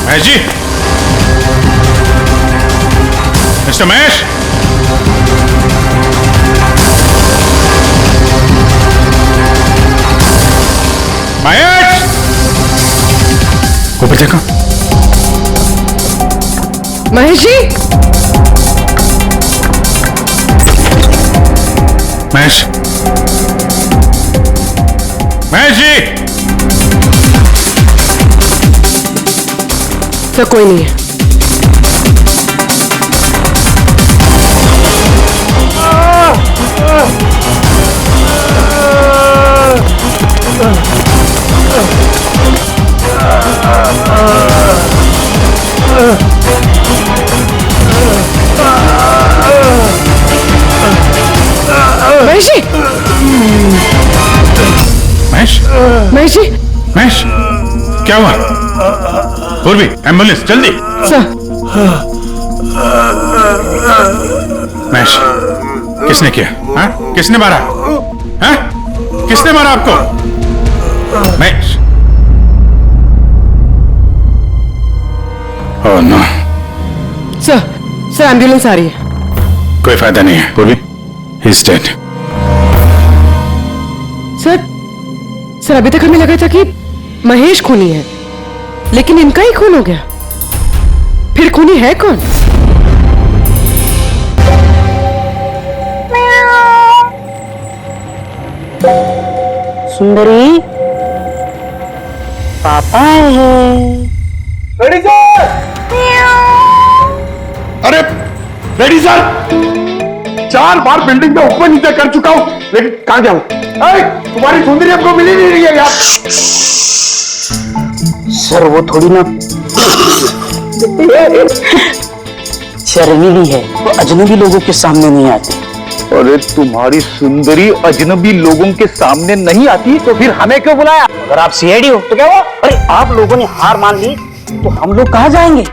J: महेश जी, मिस्टर महेश, महेश, ऊपर देखो।
F: महेश जी,
J: महेश, महेश जी।
F: सर कोई नहीं है। महेश जी,
J: महेश,
F: महेश जी,
J: महेश, क्या हुआ? पूर्वी, एम्बुलेंस जल्दी।
F: सर
J: महेश, किसने किया? हाँ? किसने मारा? हाँ? किसने मारा आपको? Mahesh. Oh no.
F: Sir, sir ambulance आ रही है।
J: कोई फायदा नहीं है। पूर्वी, He's dead.
F: सर अभी तक हमें लगा था कि महेश खूनी है, लेकिन इनका ही खून हो गया। फिर खूनी है कौन?
G: सुंदरी, पापा है।
E: Ready sir. अरे रेडी सर, 4 बार बिल्डिंग में ऊपर नीचे कर चुका हूं, लेकिन कहां जाऊं? तुम्हारी सुंदरी हमको मिल ही नहीं रही है यार।
L: सर वो थोड़ी ना शर्मीली है, वो अजनबी लोगों के सामने नहीं आती।
M: अरे तुम्हारी सुंदरी अजनबी लोगों के सामने नहीं आती तो फिर हमें क्यों बुलाया?
L: अगर आप सीआईडी हो तो क्या हुआ? अरे आप लोगों ने हार मान ली तो हम लोग कहां जाएंगे?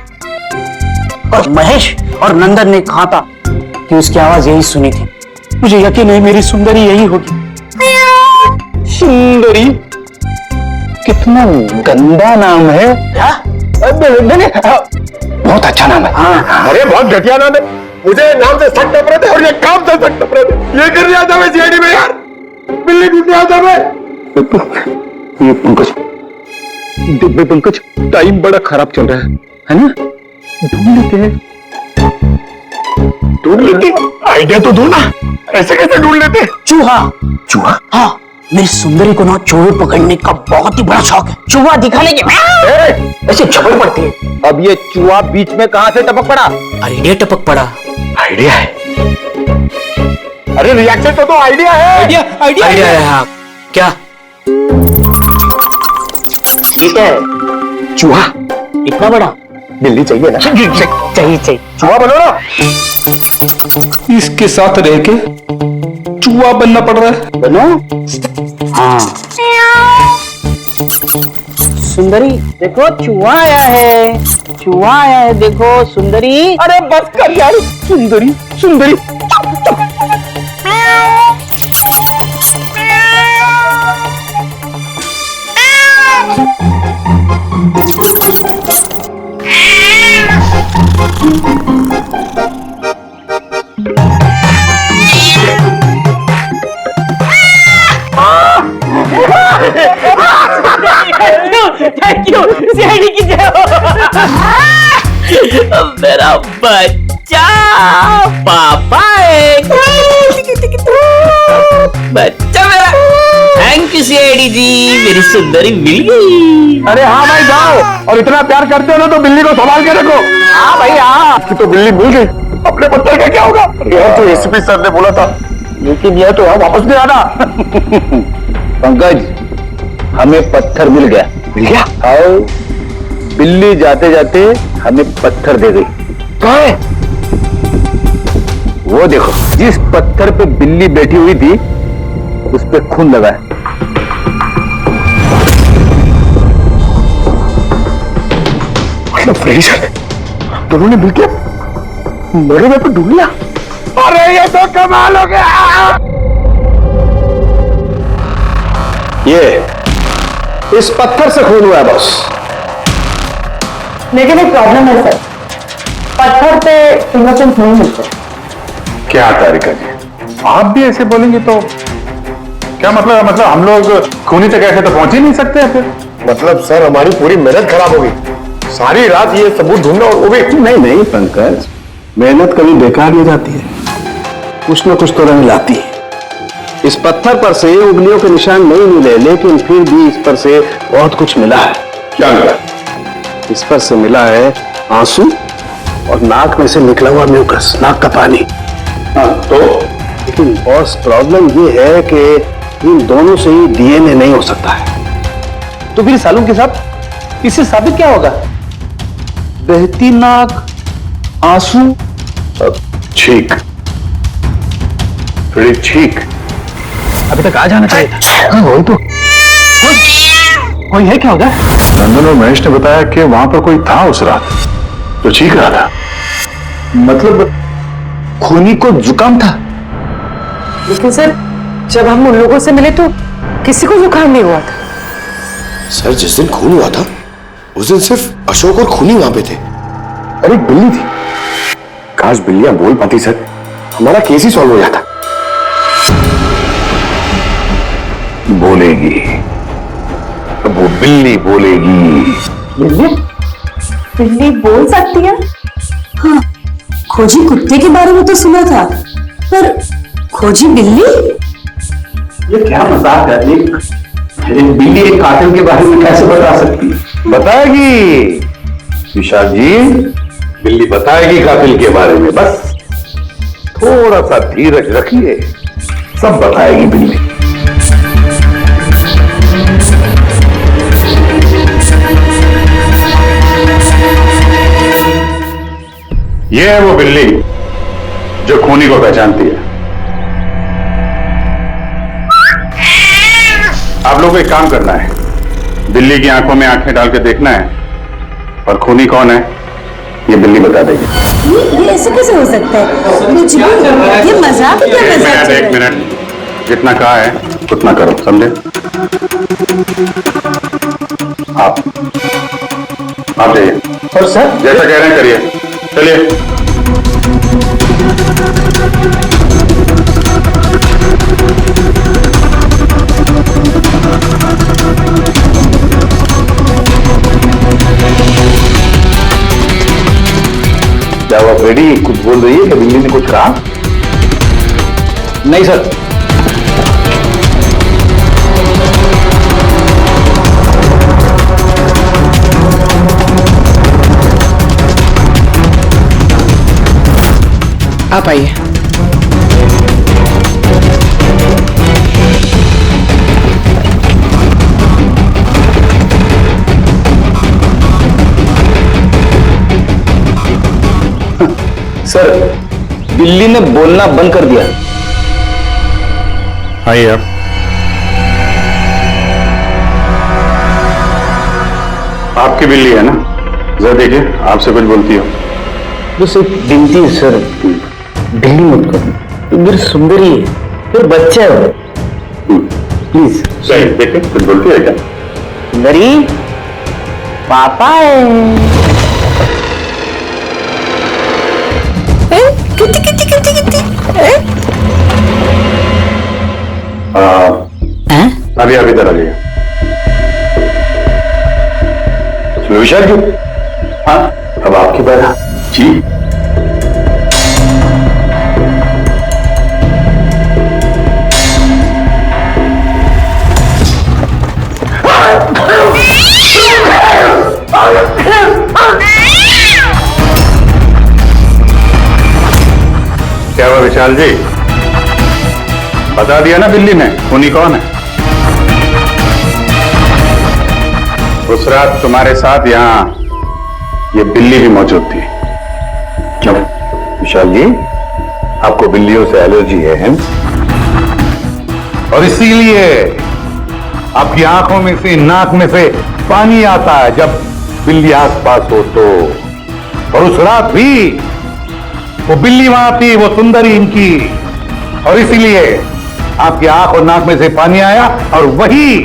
L: और महेश और नंदन ने कहा था कि उसकी आवाज यही सुनी थी। मुझे यकीन है मेरी सुंदरी यही होगी।
M: सुंदरी कितना गंदा नाम है।
E: नहीं, बहुत अच्छा नाम है। अरे बहुत घटिया नाम है। मुझे नाम से सख्त नफरत है और ये काम से सख्त नफरत है। ये करने आता मैं सीआईडी में यार, बिल्ली ढूंढने आता मैं।
M: ये पंकज, दिव्य पंकज, टाइम बड़ा खराब चल रहा है ना? ढूंढ लेते हैं।
E: ढूंढ लेते? आइडिया तो दो ना, ऐसे कैसे ढूंढ लेते?
L: चूहा।
M: चूहा?
L: हाँ, मेरी सुंदरी को ना चूहे पकड़ने का बहुत ही बड़ा शौक है। चूहा दिखाने के ऐसे झपड़ पड़ती है।
M: अब ये चूहा बीच में कहां से टपक पड़ा?
L: आइडिया टपक पड़ा।
E: आइडिया है? अरे रिएक्शन तो आइडिया है।
L: आइडिया है। हाँ, क्या
E: ये क्या है?
L: चूहा इतना बड़ा?
E: बिल्ली चाहिए ना?
L: चाहिए।
E: चूहा बनो ना।
A: इसके साथ रह के चूहा बनना पड़ रहा है।
L: बनो। हाँ, सुंदरी देखो चूहा आया है। चूहा आया है, देखो सुंदरी।
E: अरे बस कर यार, सुंदरी सुंदरी।
C: थैंक यू सीआईडी की जय हो। मेरा बच्चा पापा है, बच्चा मेरा। थैंक यू सीआईडी जी, मेरी सुंदरी मिल गई।
E: अरे हाँ भाई जाओ, और इतना प्यार करते हो ना तो बिल्ली को संभाल के रखो। हाँ भाई हाँ, तो बिल्ली मिल गई, अपने पत्थर का क्या होगा? यार तो एसपी सर ने बोला था, लेकिन यह तो वापस नहीं आना।
M: पंकज, हमें पत्थर मिल गया।
E: मिल गया?
M: आओ, बिल्ली जाते जाते हमें पत्थर दे गई।
E: कहाँ है?
M: वो देखो, जिस पत्थर पे बिल्ली बैठी हुई थी उस पे खून लगा है।
E: फ्रेंड्स, दोनों ने मिलकर मेरे पे ढूंढ लिया। अरे ये तो कमाल हो गया।
D: ये इस पत्थर से खून हुआ है बॉस।
H: लेकिन एक प्रॉब्लम है सर, पत्थर पे फिंगरप्रिंट नहीं मिलते।
J: क्या तारिका जी, आप भी ऐसे बोलेंगे तो क्या मतलब हम लोग खूनी तक ऐसे तो पहुंच ही नहीं सकते हैं फिर?
E: मतलब सर हमारी पूरी मेहनत खराब होगी, सारी रात ये सबूत ढूंढना, और वो भी।
D: नहीं पंकज, मेहनत कभी बेकार नहीं जाती है, कुछ न कुछ तो रंग लाती है। इस पत्थर पर से उंगलियों के निशान नहीं मिले, लेकिन फिर भी इस पर से बहुत कुछ मिला है।
J: क्या मिला?
D: इस पर से मिला है आंसू और नाक में से निकला हुआ म्यूकस, नाक का पानी।
J: हाँ तो?
D: लेकिन बॉस प्रॉब्लम ये है कि इन दोनों से ही डीएनए नहीं हो सकता है।
L: तो फिर सालू के साथ इससे साबित क्या होगा?
M: बहती नाक, आंसू,
J: छींक, थोड़ी छींक।
L: अभी तक आ जाना चाहिए था।
J: वही तो।
L: कोई है क्या उधर?
J: नंदन और महेश ने बताया कि वहां पर कोई था उस रात जो चीख रहा था।
M: मतलब खूनी को जुकाम था?
F: लेकिन सर, जब हम उन लोगों से मिले तो किसी को जुकाम नहीं हुआ था।
N: सर जिस दिन खून हुआ था उस दिन सिर्फ अशोक और खूनी वहां पे थे।
E: अरे बिल्ली थी, काश बिल्लियां बोल पाती सर, हमारा केस ही सॉल्व हो जाता।
D: बोलेगी, अब वो बिल्ली बोलेगी।
H: बिल्ली? बिल्ली बोल सकती है?
G: हाँ, खोजी कुत्ते के बारे में तो सुना था, पर खोजी बिल्ली?
I: ये क्या मजाक है? एक बिल्ली एक कातिल के बारे में कैसे बता सकती है?
D: बताएगी विशाल जी, बिल्ली बताएगी कातिल के बारे में। बस थोड़ा सा धीरज रखिए, सब बताएगी बिल्ली।
J: ये है वो बिल्ली जो खूनी को पहचानती है। आप लोगों को एक काम करना है, बिल्ली की आंखों में आंखें डाल के देखना है और खूनी कौन है ये बिल्ली बता देगी।
G: ये ऐसे कैसे हो सकता है? मुझे ये मजाक है, क्या मजाक चल रहा है?
J: एक मिनट, जितना कहा है उतना करो, समझे? आप जाइए।
L: और सर
J: जैसा कह रहे हैं करिए, चलिए।
D: क्या वो बेटी कुछ बोल रही है कि बिल्ली ने कुछ कहा?
L: नहीं सर।
F: आप आइए।
L: सर, बिल्ली ने बोलना बंद कर दिया।
J: आइए आप। आपकी बिल्ली है ना? जरा देखिए, आपसे कुछ बोलती हो।
L: बस एक विनती है सर, बिल्ली मत करो, तो मेरी सुंदरी है, फिर बच्चा है, प्लीज।
J: सही, देखिए कुछ बोलती है क्या?
L: सुंदरी पापा है।
G: कितनी कितनी कितनी कितनी
J: अभी आप इधर आ जाइए।
D: विशाल जी, हाँ अब आपकी बात। जी
J: क्या हुआ विशाल जी? बता दिया ना बिल्ली ने खूनी कौन है? उस रात तुम्हारे साथ यहाँ ये बिल्ली भी मौजूद थी।
D: क्यों विशाल जी, आपको बिल्लियों से एलर्जी है? और इसीलिए आपकी आंखों में से, नाक में से पानी आता है जब बिल्ली आसपास हो तो। और उस रात भी वो बिल्ली वहां थी, वो सुंदरी इनकी, और इसीलिए आपकी आंख और नाक में से पानी आया, और वही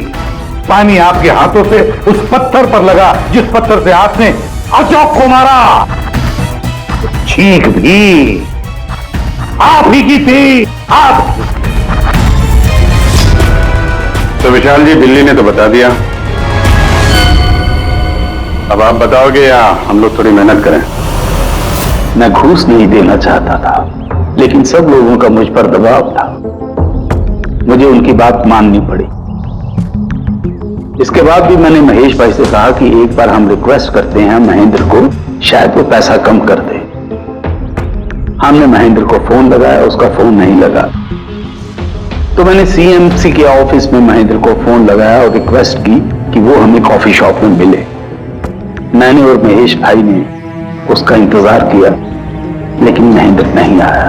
D: पानी आपके हाथों से उस पत्थर पर लगा जिस पत्थर से आपने अशोक को मारा। चीख भी आप ही की थी, आप।
J: तो विशाल जी, बिल्ली ने तो बता दिया, अब आप बताओगे या हम लोग थोड़ी मेहनत करें?
L: मैं घूस नहीं देना चाहता था, लेकिन सब लोगों का मुझ पर दबाव था, मुझे उनकी बात माननी पड़ी। इसके बाद भी मैंने महेश भाई से कहा कि एक बार हम रिक्वेस्ट करते हैं महेंद्र को, शायद वो पैसा कम कर दे। हमने महेंद्र को फोन लगाया, उसका फोन नहीं लगा, तो मैंने सीएमसी के ऑफिस में महेंद्र को फोन लगाया और रिक्वेस्ट की कि वो हमें कॉफी शॉप में मिले। मैंने और महेश भाई ने उसका इंतजार किया, लेकिन महेंद्र नहीं आया।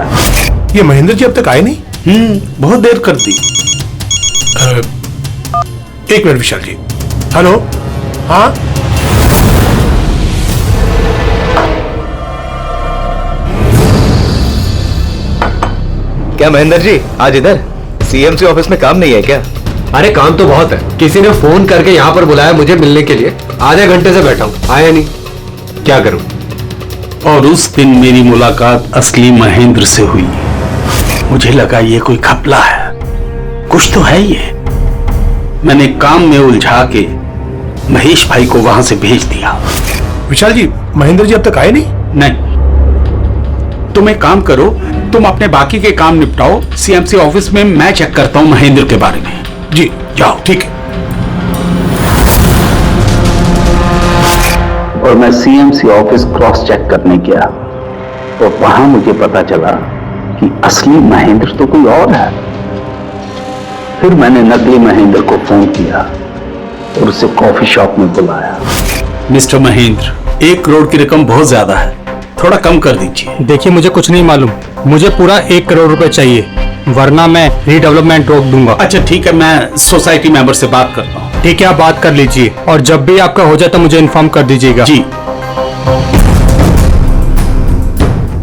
E: ये महेंद्र जी अब तक आए नहीं? बहुत देर कर दी। एक मिनट विशाल जी। हेलो, हाँ
K: क्या महेंद्र जी आज इधर? सीएमसी ऑफिस में काम नहीं है क्या?
I: अरे काम तो बहुत है, किसी ने फोन करके यहाँ पर बुलाया मुझे मिलने के लिए, आधे घंटे से बैठा हूँ, आया नहीं, क्या करूँ?
B: और उस दिन मेरी मुलाकात असली महेंद्र से हुई। मुझे लगा ये कोई घपला है, कुछ तो है ये। मैंने काम में उलझा के महेश भाई को वहां से भेज दिया।
E: विशाल जी, महेंद्र जी अब तक आए नहीं?
B: नहीं, तुम एक काम करो, तुम अपने बाकी के काम निपटाओ। सीएमसी ऑफिस में मैं चेक करता हूं महेंद्र के बारे में।
E: जी
B: जाओ।
E: ठीक है।
M: और मैं सीएमसी ऑफिस क्रॉस चेक करने गया तो वहां मुझे पता चला कि असली महेंद्र तो कोई और है। फिर मैंने नकली महेंद्र को फोन किया और उसे कॉफी शॉप में बुलाया।
B: मिस्टर महेंद्र, 1 करोड़ की रकम बहुत ज्यादा है, थोड़ा कम कर दीजिए।
K: देखिए, मुझे कुछ नहीं मालूम, मुझे पूरा 1 करोड़ रुपए चाहिए, वरना मैं रीडेवलपमेंट रोक दूंगा।
B: अच्छा ठीक है, मैं सोसाइटी मेंबर से बात करता हूँ।
K: ठीक है, आप बात कर लीजिए और जब भी आपका हो जाए तो मुझे इन्फॉर्म कर दीजिएगा।
B: जी।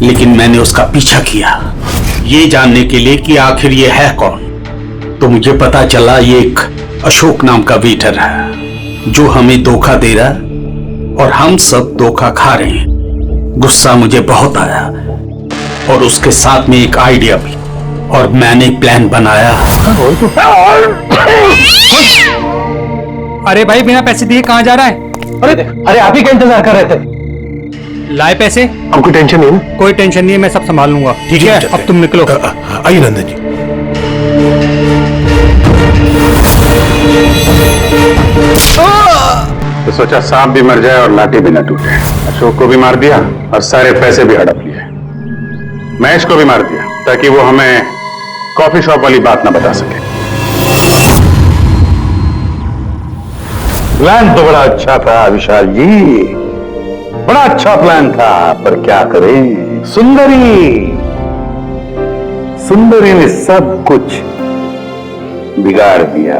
B: लेकिन मैंने उसका पीछा किया ये जानने के लिए कि आखिर ये है कौन। तो मुझे पता चला ये एक अशोक नाम का वेटर है जो हमें धोखा दे रहा है और हम सब धोखा खा रहे हैं। गुस्सा मुझे बहुत आया और उसके साथ में एक आइडिया भी, और मैंने प्लान बनाया।
K: अरे भाई, बिना पैसे दिए कहाँ जा रहा है?
L: अरे आप ही का इंतजार कर रहे थे।
K: लाए पैसे?
E: हमको टेंशन नहीं है।
K: कोई टेंशन नहीं है, मैं सब संभाल लूंगा। ठीक है, अब तुम निकलो।
E: आइए नंदन जी।
J: तो सोचा सांप भी मर जाए और लाठी भी न टूटे। अशोक को भी मार दिया और सारे पैसे भी हड़प लिए। महेश को भी मार दिया ताकि वो हमें कॉफी शॉप वाली बात ना बता सके। प्लान तो बड़ा अच्छा था विशाल जी, बड़ा अच्छा प्लान था, पर क्या करें, सुंदरी ने सब कुछ बिगाड़ दिया।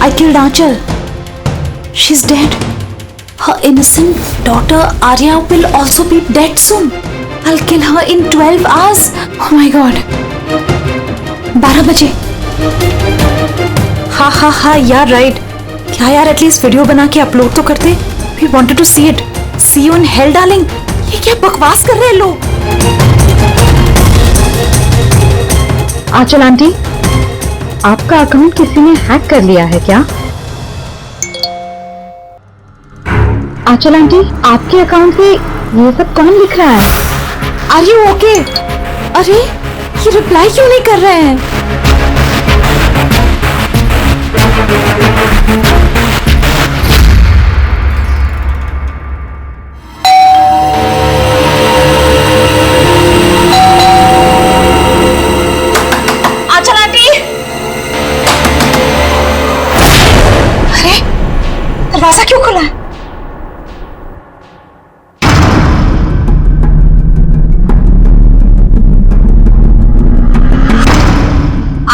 G: I killed Aanchal. She's dead. Her innocent daughter Arya will also be dead soon. I'll kill her in 12 hours. Oh my god. 12 बजे। हाँ यार राइट। क्या यार, एटलीस्ट वीडियो बना के अपलोड तो करते। We wanted to see it. See you in hell, darling. ये क्या बकवास कर रहे हैं लोग?
H: आंचल आंटी, आपका अकाउंट किसी ने हैक कर लिया है क्या? आंचल आंटी, आपके अकाउंट पे ये सब कौन लिख रहा है?
G: Are you okay? अरे ये रिप्लाई क्यों नहीं कर रहे हैं? दरवाजा क्यों खुला है?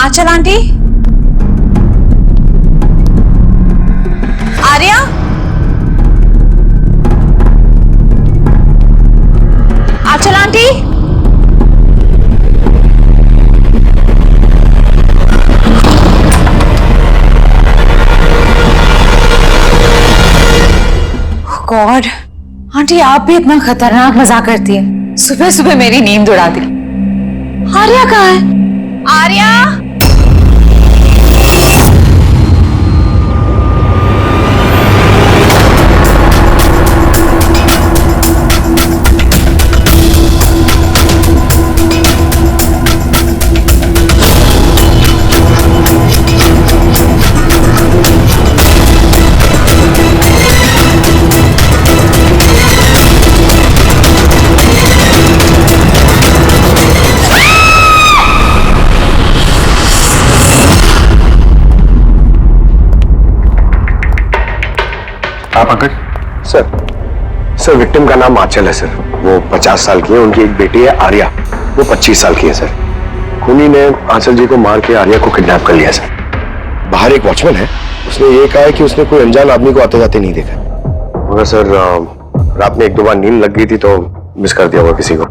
G: आंचल आंटी, आर्या, आंचल आंटी, गॉड, आंटी आप भी इतना खतरनाक मजाक करती है। सुबह सुबह मेरी नींद उड़ा दी। आर्या कहाँ है? आर्या,
J: आप पंकज?
N: सर विक्टिम का नाम आंचल है सर। वो 50 साल की है। उनकी एक बेटी है आर्या, वो 25 साल की है सर। खूनी ने आंचल जी को मार के आर्या को किडनैप कर लिया सर। बाहर एक वॉचमैन है, उसने ये कहा है कि उसने कोई अनजान आदमी को आते जाते नहीं देखा। मगर सर रात में 1-2 बार नींद लग गई थी तो मिस कर दिया होगा किसी को।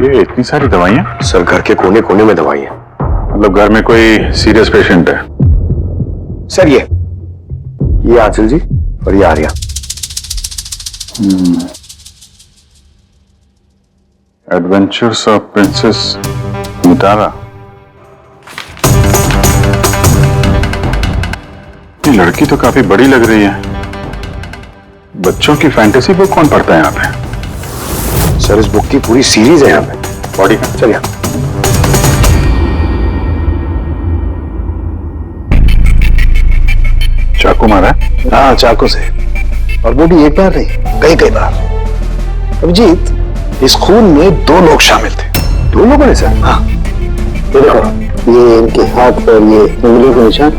J: ये इतनी सारी दवाइयाँ?
N: सर घर के कोने कोने में दवाइयाँ।
J: मतलब घर में कोई सीरियस पेशेंट है?
N: सर ये आंचल जी और ये Arya.
J: Adventures of princess Mitara. ये लड़की तो काफी बड़ी लग रही है। बच्चों की फैंटेसी बुक कौन पढ़ता है यहाँ पे?
N: सर इस बुक की पूरी सीरीज है यहाँ पे।
J: बॉडी का
N: चलिए।
J: चाकू मारा?
N: हाँ चाकू से, और वो भी एक बार नहीं, कई बार। अभिजीत, इस खून में 2 लोग शामिल थे। 2 लोगों ने सर? हाँ। ये देखो, ये इनके हाथ पर ये उंगली के निशान।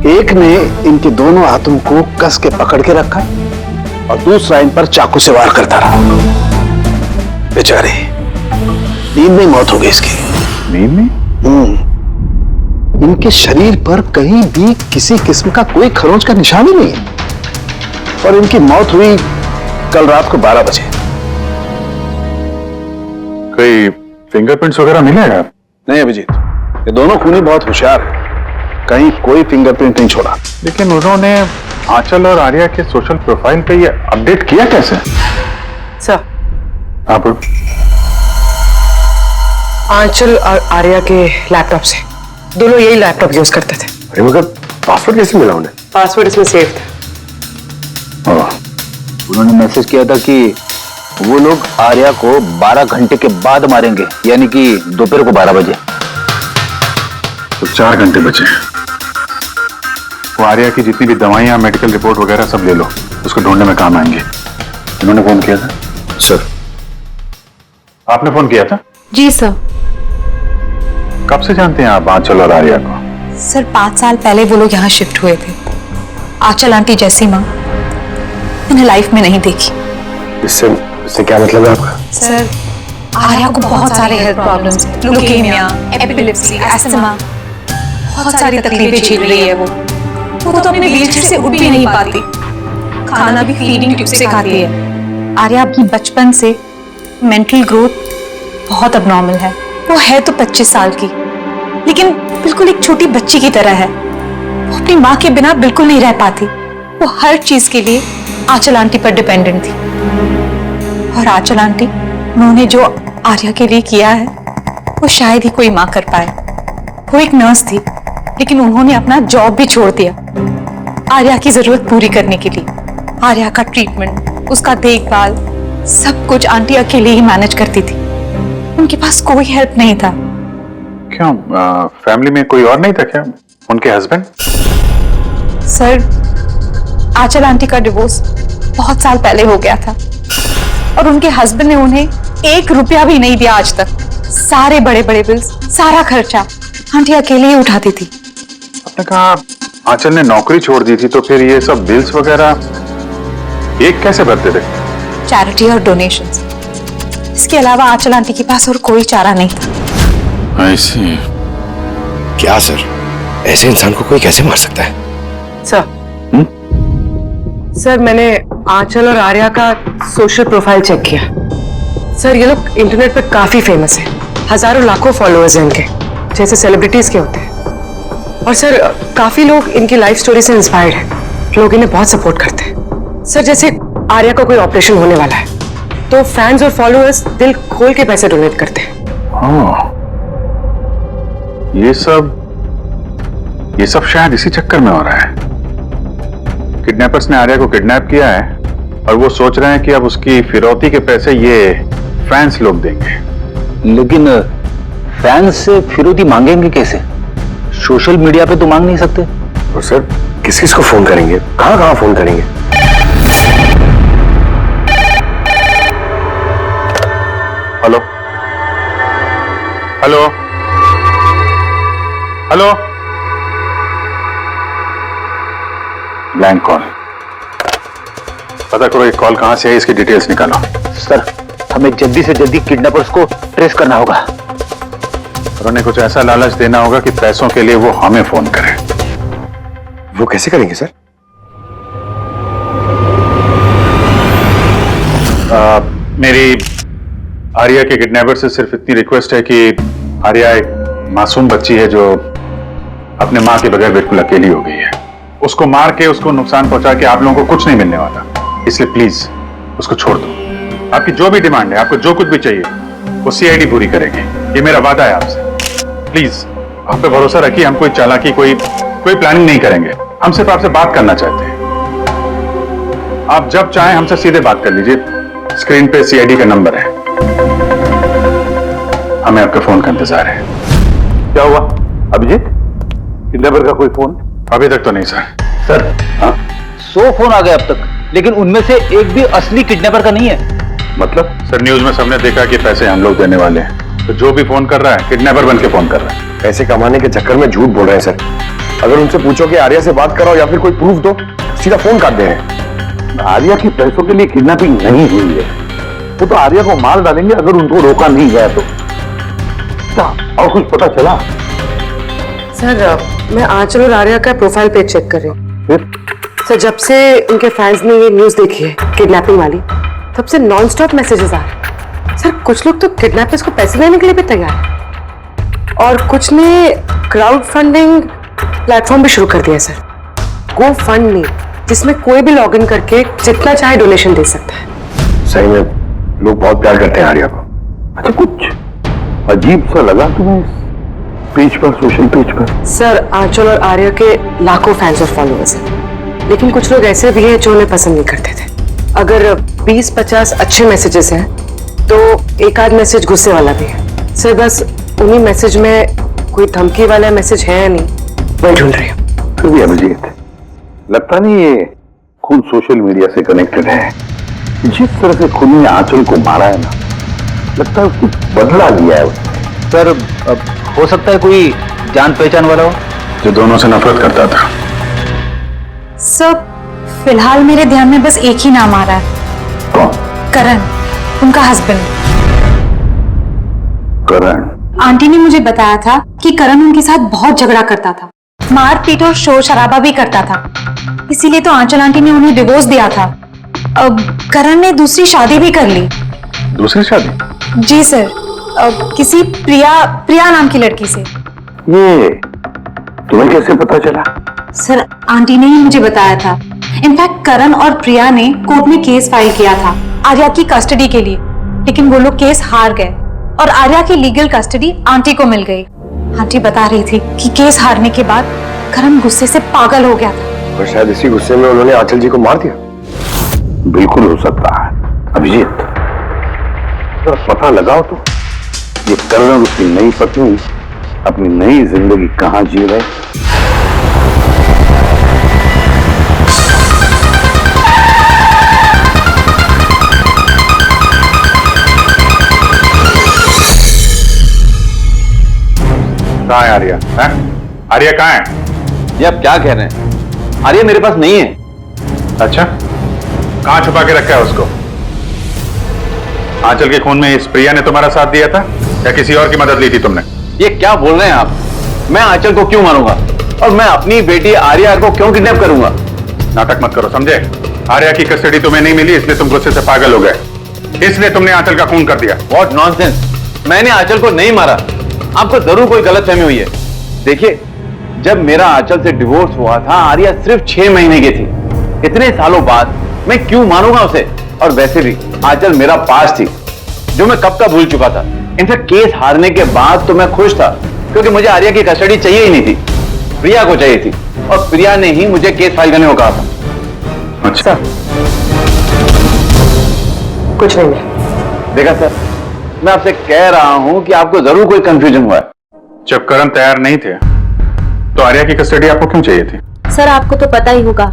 N: एक ने इनके दोनों हाथों को कस के पकड़ के रखा और दूसरा इन पर चाकू से वार करता रहा। बेचारे नींद में मौत हो गई इसकी।
J: नींद में?
N: इनके शरीर पर कहीं भी किसी किस्म का कोई खरोंच का निशान ही नहीं है, और इनकी मौत हुई कल रात को 12 बजे।
J: कोई फिंगरप्रिंट्स वगैरह मिले हैं?
N: नहीं अभिजीत, ये दोनों खूनी बहुत होशियार हैं, कहीं कोई फिंगरप्रिंट नहीं छोड़ा।
J: लेकिन उन्होंने आंचल और आर्या के सोशल प्रोफाइल पे ये अपडेट किया कैसे?
F: सर,
J: आप
F: आंचल और आर्या के लैपटॉप से, दोनों यही लैपटॉप यूज करते थे।
N: अरे मगर पासवर्ड कैसे मिला उन्हें?
F: पासवर्ड इसमें सेव था।
M: उन्होंने मैसेज किया था कि वो लोग आर्या को 12 घंटे के बाद मारेंगे, यानी कि दोपहर को 12 बजे।
J: तो 4 घंटे बचे। वो आर्या की जितनी भी दवाइयां, मेडिकल रिपोर्ट वगैरह सब ले लो, उसको ढूंढने में काम आएंगे। इन्होंने फोन किया था?
N: सर।
J: आपने फोन किया था?
G: जी सर।
J: कब से जानते हैं आप आंचल और आर्या को?
G: सर 5 साल पहले वो लोग यहाँ शिफ्ट हुए थे। आंचल आंटी जैसी माँ मैंने लाइफ में नहीं देखी।
N: इससे क्या मतलब है आपका?
G: सर आर्या को बहुत सारे हेल्थ प्रॉब्लम्स हैं, ल्यूकेमिया, एपिलेप्सी, अस्थमा, बहुत सारी तकलीफें झेल रही है वो तो अपने व्हीलचेयर से उठ भी नहीं पाती। खाना भी फीडिंग ट्यूब से खाती है। आर्या की बचपन से मेंटल ग्रोथ बहुत अबनॉर्मल है। वो है तो 25 साल की, लेकिन बिल्कुल एक छोटी बच्ची की तरह है। वो अपनी माँ के बिना बिल्कुल नहीं रह पाती। वो हर चीज के लिए आंचल आंटी पर डिपेंडेंट थी, और आंचल आंटी उन्होंने जो आर्या के लिए किया है वो शायद ही कोई माँ कर पाए। वो एक नर्स थी, लेकिन उन्होंने अपना जॉब भी छोड़ दिया आर्या की जरूरत पूरी करने के लिए। आर्या का ट्रीटमेंट, उसका देखभाल, सब कुछ आंटी अकेले ही मैनेज करती थी। उनके पास कोई हेल्प नहीं था।
J: क्यों, फैमिली में कोई और नहीं था क्या? उनके हस्बैंड?
G: सर आंचल आंटी का डिवोर्स बहुत साल पहले हो गया था, और उनके हस्बैंड ने उन्हें 1 रुपया भी नहीं दिया आज तक। सारे बड़े बड़े बिल्स, सारा खर्चा आंटी अकेले ही उठाती थी।
J: आपने कहा आंचल ने नौकरी छोड़ दी थी, तो फिर ये सब बिल्स वगैरह एक कैसे भरते थे?
G: चैरिटी और डोनेशंस, इसके अलावा आंचल आंटी के पास और कोई चारा नहीं था।
J: ऐसे
N: क्या सर, ऐसे इंसान को कोई कैसे मार सकता है?
F: सर मैंने आंचल और आर्या का सोशल प्रोफाइल चेक किया। सर ये लोग इंटरनेट पे काफी फेमस हैं, हजारों लाखों फॉलोअर्स हैं इनके, जैसे सेलिब्रिटीज के होते हैं। और सर काफी लोग इनकी लाइफ स्टोरी से इंस्पायर्ड हैं, लोग इन्हें बहुत सपोर्ट करते हैं। सर जैसे आर्या का कोई ऑपरेशन होने वाला है तो फैंस और फॉलोअर्स दिल खोल के पैसे डोनेट करते हैं।
J: ये सब शायद इसी चक्कर में हो रहा है। किडनैपर्स ने आर्या को किडनैप किया है और वो सोच रहे हैं कि अब उसकी फिरौती के पैसे ये फैंस लोग देंगे।
M: लेकिन फैंस से फिरौती मांगेंगे कैसे? सोशल मीडिया पे तो मांग नहीं सकते।
N: और सर किस किस को फोन करेंगे, कहां कहां फोन करेंगे?
J: Hello hello hello, blank call. पता करो ये कॉल कहां से है, इसकी डिटेल्स निकालो।
N: सर, हमें जल्दी से जल्दी किडनैपर्स को ट्रेस करना होगा
J: और उन्हें कुछ ऐसा लालच देना होगा कि पैसों के लिए वो हमें फोन करें।
N: वो कैसे करेंगे सर?
J: मेरी आर्या के किडनैपर से सिर्फ इतनी रिक्वेस्ट है कि आर्या एक मासूम बच्ची है जो अपने मां के बगैर बिल्कुल अकेली हो गई है। उसको मार के उसको नुकसान पहुंचा के आप लोगों को कुछ नहीं मिलने वाला, इसलिए प्लीज उसको छोड़ दो। आपकी जो भी डिमांड है, आपको जो कुछ भी चाहिए, वो सीआईडी पूरी करेगी, ये मेरा वादा है आपसे। प्लीज आप पे भरोसा रखिए, हम कोई चालाकी कोई प्लानिंग नहीं करेंगे। हम सिर्फ आपसे बात करना चाहते हैं। आप जब चाहें हमसे सीधे बात कर लीजिए, स्क्रीन पे सीआईडी का नंबर है। हमें आपके फोन का इंतजार है।
D: क्या हुआ अभिजीत? किडनैपर का कोई फोन?
J: अभी तक तो नहीं सर।
N: सर, 100 फोन आ गए अब तक, लेकिन उनमें से एक भी असली किडनैपर का नहीं है।
J: मतलब? सर न्यूज में सबने देखा कि पैसे हम लोग देने वाले हैं, तो जो भी फोन कर रहा है किडनैपर बन के फोन कर रहा है।
D: पैसे कमाने के चक्कर में झूठ बोल रहे हैं सर। अगर उनसे पूछो कि आर्या से बात कराओ या फिर कोई प्रूफ दो, सीधा फोन काट दे रहे हैं। आर्या की पैसों के लिए किडनैपिंग नहीं हुई है, वो तो आर्या को मार डालेंगे अगर उनको रोका नहीं गया तो। क्या और कुछ पता चला?
F: सर, मैं आंचल और आर्या का प्रोफाइल पेज चेक कर रही हूँ। सर, जब से उनके फैंस ने ये न्यूज देखी है किडनैपिंग वाली, तब से नॉन स्टॉप मैसेजेस आ रहे हैं। सर, कुछ लोग तो किडनैपर्स को पैसे देने के लिए भी तैयार हैं और कुछ ने क्राउड फंडिंग प्लेटफॉर्म भी शुरू कर दिया है सर, गो फंड मी, जिसमें कोई भी लॉग इन करके जितना चाहे डोनेशन दे सकता है।
D: सही में लोग बहुत प्यार करते हैं आर्या को। अच्छा, कुछ अजीब सा लगा तुम्हें पेज पर, सोशल पेज पर?
F: सर, आंचल और आर्या के लाखों फैंस और फॉलोअर्स हैं, लेकिन कुछ लोग ऐसे भी हैं जो उन्हें पसंद नहीं करते थे। अगर 20-50 अच्छे मैसेजेस हैं तो एक आध मैसेज गुस्से वाला भी है। सर, बस उन्हीं मैसेज में कोई धमकी वाला मैसेज है या नहीं, वही ढूंढ रही हूँ।
D: फिर भी अभिजीत, लगता नहीं ये खुद सोशल मीडिया से कनेक्टेड है। जिस तरह से खुद ने आंचल को मारा है ना, लगता है कुछ बदला लिया है उसने।
N: सर, हो सकता है कोई जान पहचान वाला हो
J: जो दोनों से नफरत करता था।
G: सर, फिलहाल मेरे ध्यान में बस एक ही नाम आ रहा है।
D: कौन?
G: करण, उनका हस्बैंड।
D: करण?
G: आंटी ने मुझे बताया था कि करण उनके साथ बहुत झगड़ा करता था, मारपीट और शोर शराबा भी करता था। इसीलिए तो आंचल आंटी ने उन्हें डिवोर्स दिया था। अब करण ने दूसरी शादी भी कर ली।
J: दूसरी शादी?
G: जी सर, किसी प्रिया नाम की लड़की से।
D: ये तुम्हें कैसे पता चला?
G: सर, आंटी ने ही मुझे बताया था। इनफैक्ट करण और प्रिया ने कोर्ट में केस फाइल किया था आर्या की कस्टडी के लिए, लेकिन वो लोग केस हार गए और आर्या की लीगल कस्टडी आंटी को मिल गई। आंटी बता रही थी कि केस हारने के बाद करण गुस्से से पागल हो गया था
D: और शायद इसी गुस्से में उन्होंने आंचल जी को मार दिया। बिल्कुल हो सकता है अभिजीत, तो पता लगाओ तो ये करण और उसकी नई पत्नी अपनी नई जिंदगी कहां जी रहे।
J: कहाँ है आर्या? आर्या कहाँ है?
N: ये आप क्या कह रहे हैं? आर्या मेरे पास नहीं है।
J: अच्छा, कहाँ छुपा के रखा है उसको? आंचल के खून में इस प्रिया ने तुम्हारा साथ दिया था या किसी और की मदद ली थी तुमने?
N: ये क्या बोल रहे हैं आप? मैं आंचल को क्यों मारूंगा और मैं अपनी बेटी आर्या को क्यों किडनैप करूंगा?
J: नाटक मत करो, समझे? आर्या की कस्टडी तुम्हें नहीं मिली इसलिए तुम गुस्से से पागल हो गए, इसलिए तुमने आंचल का खून कर दिया।
N: What nonsense! मैंने आंचल को नहीं मारा। आपको जरूर कोई गलतफहमी हुई है। देखिए, जब मेरा आंचल से डिवोर्स हुआ था, आर्या सिर्फ 6 महीने की थी। इतने सालों बाद मैं क्यों मारूंगा उसे? और वैसे भी आंचल मेरा पास थी जो मैं कब का भूल चुका था। इनफैक्ट केस हारने के बाद तो मैं खुश था क्योंकि मुझे आर्या की कस्टडी चाहिए ही नहीं थी, प्रिया को चाहिए थी और प्रिया ने ही मुझे केस फाइल करने को कहा था।
J: अच्छा,
F: कुछ नहीं।
N: देखा सर, मैं आपसे कह रहा हूं कि आपको जरूर कोई कंफ्यूजन हुआ है।
J: जब करण तैयार नहीं थे तो आर्या की कस्टडी आपको क्यों चाहिए थी?
O: सर, आपको तो पता ही होगा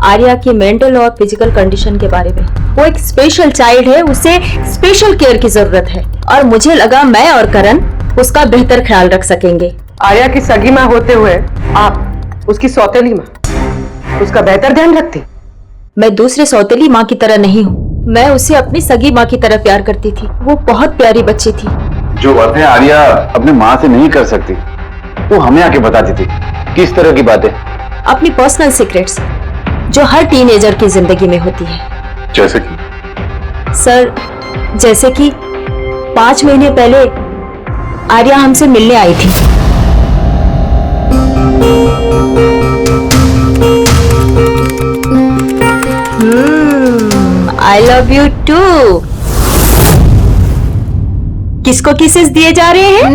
O: आर्या की मेंटल और फिजिकल कंडीशन के बारे में। वो एक स्पेशल चाइल्ड है, उसे स्पेशल केयर की जरूरत है और मुझे लगा मैं और करण उसका बेहतर ख्याल रख सकेंगे।
F: आर्या की सगी माँ होते हुए आप उसकी सौतेली माँ, उसका बेहतर ध्यान रखती?
O: मैं दूसरे सौतेली माँ की तरह नहीं हूँ। मैं उसे अपनी सगी माँ की तरह प्यार करती थी। वो बहुत प्यारी बच्ची थी।
M: जो बातें आर्या अपनी माँ से नहीं कर सकती वो हमें आके बताती थी। किस तरह की बातें?
O: अपनी पर्सनल सीक्रेट्स जो हर टीनेजर की जिंदगी में होती है।
J: जैसे कि?
O: सर, जैसे कि 5 महीने पहले आर्या हमसे मिलने आई थी। I love you too. किसको किसेस दिए जा रहे हैं?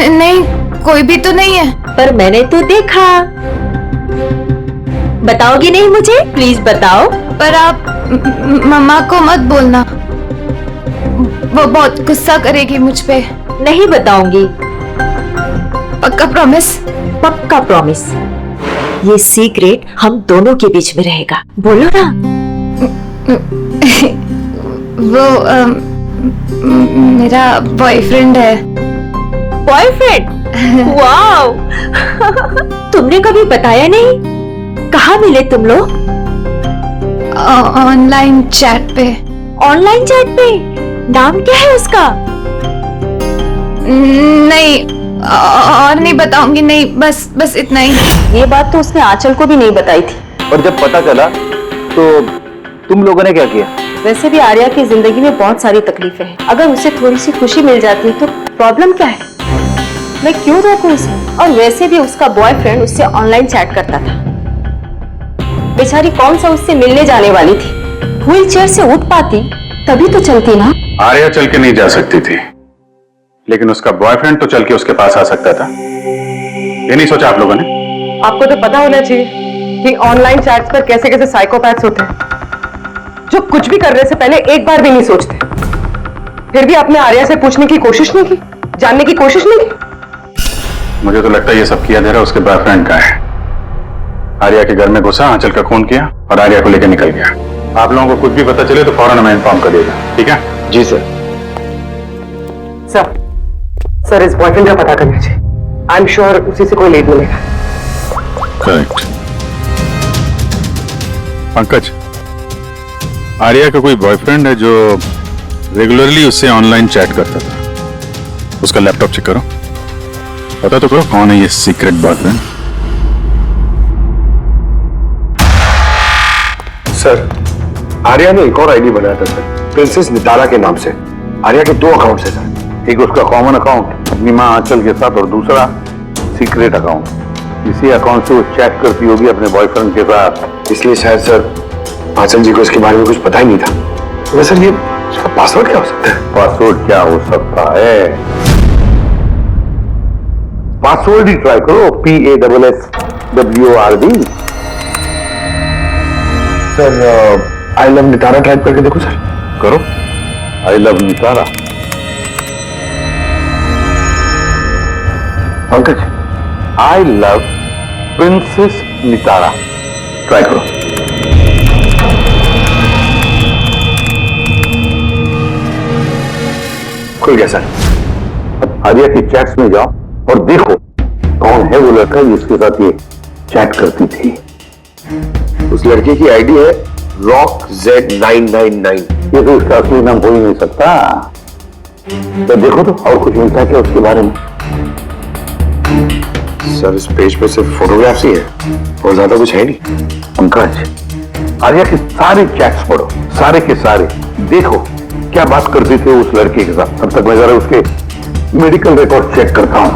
G: नहीं, कोई भी तो नहीं है।
O: पर मैंने तो देखा। बताओगी नहीं मुझे? प्लीज बताओ।
G: पर आप मम्मा को मत बोलना, वो बहुत गुस्सा करेगी मुझ पे।
O: नहीं बताऊंगी।
G: पक्का प्रॉमिस?
O: पक्का प्रॉमिस। ये सीक्रेट हम दोनों के बीच में रहेगा। बोलो ना।
G: वो मेरा बॉयफ्रेंड है।
O: बॉयफ्रेंड? वाओ। तुमने कभी बताया नहीं। कहाँ मिले तुम लोग?
G: ऑनलाइन चैट पे।
O: ऑनलाइन चैट पे? नाम क्या है उसका?
G: नहीं, और नहीं बताऊंगी। नहीं, बस इतना ही।
O: ये बात तो उसने आंचल को भी नहीं बताई थी।
M: और जब पता चला तो तुम लोगों ने क्या किया?
O: वैसे भी आर्या की जिंदगी में बहुत सारी तकलीफें हैं। अगर उसे थोड़ी सी खुशी मिल जाती तो प्रॉब्लम क्या है? मैं क्यों रोकूं उसे? और वैसे भी उसका बॉयफ्रेंड उससे ऑनलाइन चैट करता था। बेचारी कौन सा उससे मिलने जाने वाली थी। व्हील चेयर से उठ पाती तभी तो चलती ना।
J: आर्या चल के नहीं जा सकती थी, लेकिन उसका बॉयफ्रेंड तो चल के उसके पास आ सकता था। ये नहीं सोचा आप लोगों ने?
F: आपको तो पता होना चाहिए कि ऑनलाइन चैट्स पर कैसे कैसे साइकोपैथ्स होते हैं, जो कुछ भी करने से पहले एक बार भी नहीं सोचते। फिर भी आपने आर्या से पूछने की कोशिश नहीं की, जानने की कोशिश नहीं की।
J: मुझे तो लगता है ये सब किया धरा उसके बॉयफ्रेंड का है। आर्या के घर में घुसा, आंचल का खून किया और आर्या को लेकर निकल गया। आप लोगों को कुछ भी पता चले तो फौरन हमें इन्फॉर्म करिएगा, ठीक है?
M: जी सर।
F: सर, इस बॉयफ्रेंड का पता करना चाहिए। आई एम श्योर उसी से कोई लीड मिलेगा।
J: करेक्ट। पंकज, आर्या का कोई बॉयफ्रेंड है जो रेगुलरली उससे ऑनलाइन चैट करता था। उसका लैपटॉप चेक करो, पता तो करो कौन है ये सीक्रेट बॉयफ्रेंड।
E: सर, आर्या ने एक और आईडी बनाया था सर, प्रिंसेस नितारा के नाम से। आर्या के 2 अकाउंट्स हैं सर।
D: एक उसका कॉमन अकाउंट अपनी मां आंचल के साथ और दूसरा सीक्रेट अकाउंट। इसी अकाउंट से वो चैट करती होगी अपने बॉयफ्रेंड के साथ।
E: इसलिए शायद सर आंचल जी को इसके बारे में कुछ पता ही नहीं था। तो सर, ये इसका पासवर्ड क्या हो सकता है?
D: पासवर्ड क्या हो सकता है? पासवर्ड ही ट्राई करो, PASSWORD।
E: Sir, I love Nitara type करके देखो सर।
D: करो, I love Nitara.
E: Pankaj,
D: I love princess Nitara. Try करो।
E: खुल गया सर।
D: अब आर्या की चैट्स में जाओ और देखो कौन है वो लड़का जिसके साथ ये चैट करती थी।
E: उस लड़के की आईडी है RockZ999।
D: ये तो उसका असली नाम हो ही नहीं सकता। तो देखो तो और कुछ मिलता है क्या उसके बारे में?
E: सर, इस पेज पे सिर्फ फोटोग्राफ्स ही है और ज्यादा कुछ है नहीं।
D: पंकज, आर्या के सारे चैट्स पढ़ो, सारे के सारे। देखो क्या बात करते थे उस लड़के के साथ। तब तक मैं जरा उसके मेडिकल रिकॉर्ड चेक करता हूं।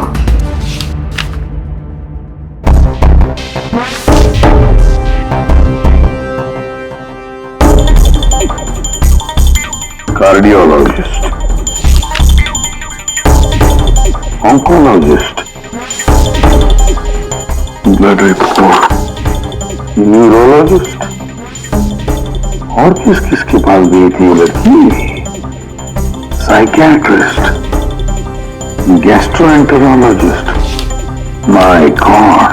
D: Cardiologist, oncologist, blood report, neurologist. और किस किस के पास गई थी लड़की? Psychiatrist, gastroenterologist. माय गॉड,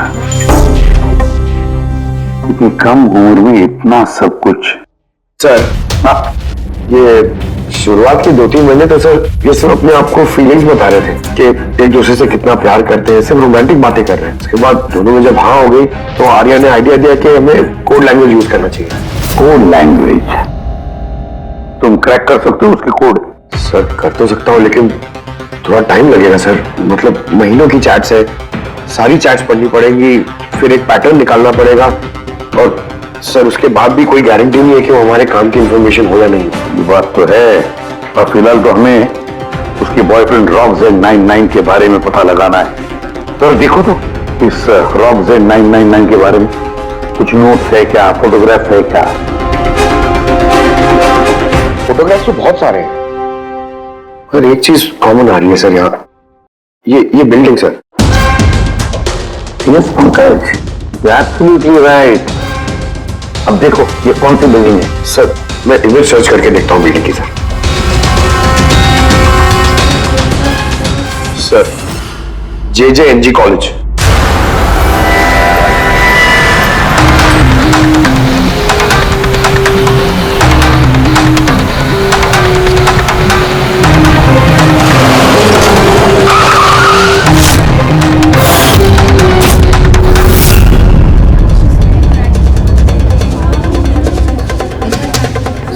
D: इतनी कम उम्र में इतना सब कुछ।
E: सर, ये शुरुआत के 2-3 महीने तो सर ये सिर्फ अपने आप को फीलिंग्स बता रहे थे कि एक दूसरे से कितना प्यार करते हैं, सिर्फ रोमांटिक बातें कर रहे हैं। उसके बाद दोनों में जब हाँ हो गई तो आर्या ने आइडिया दिया कि हमें कोड लैंग्वेज यूज करना चाहिए।
D: Code language. तुम क्रैक कर सकते हो उसके कोड?
E: सर कर तो सकता हूँ, लेकिन थोड़ा टाइम लगेगा सर। मतलब महीनों की चैट्स है, सारी चैट्स पढ़नी पड़ेगी, फिर एक पैटर्न निकालना पड़ेगा, और सर उसके बाद भी कोई गारंटी नहीं है कि वो हमारे काम की इंफॉर्मेशन हो या नहीं।
D: ये बात तो है, और फिलहाल तो हमें उसके बॉयफ्रेंड रॉक Z99 के बारे में पता लगाना है। तो देखो तो इस रॉक Z999 के बारे में कुछ नोट्स है क्या, फोटोग्राफ है क्या?
E: फोटोग्राफ्स तो बहुत सारे हैं, पर एक चीज कॉमन आ रही है सर यहाँ, ये building sir.
D: Yes Pankaj, absolutely right. अब देखो ये कौन सी बिल्डिंग है?
E: सर मैं इमेज सर्च करके देखता हूँ बिल्डिंग की sir. Sir JJNG college.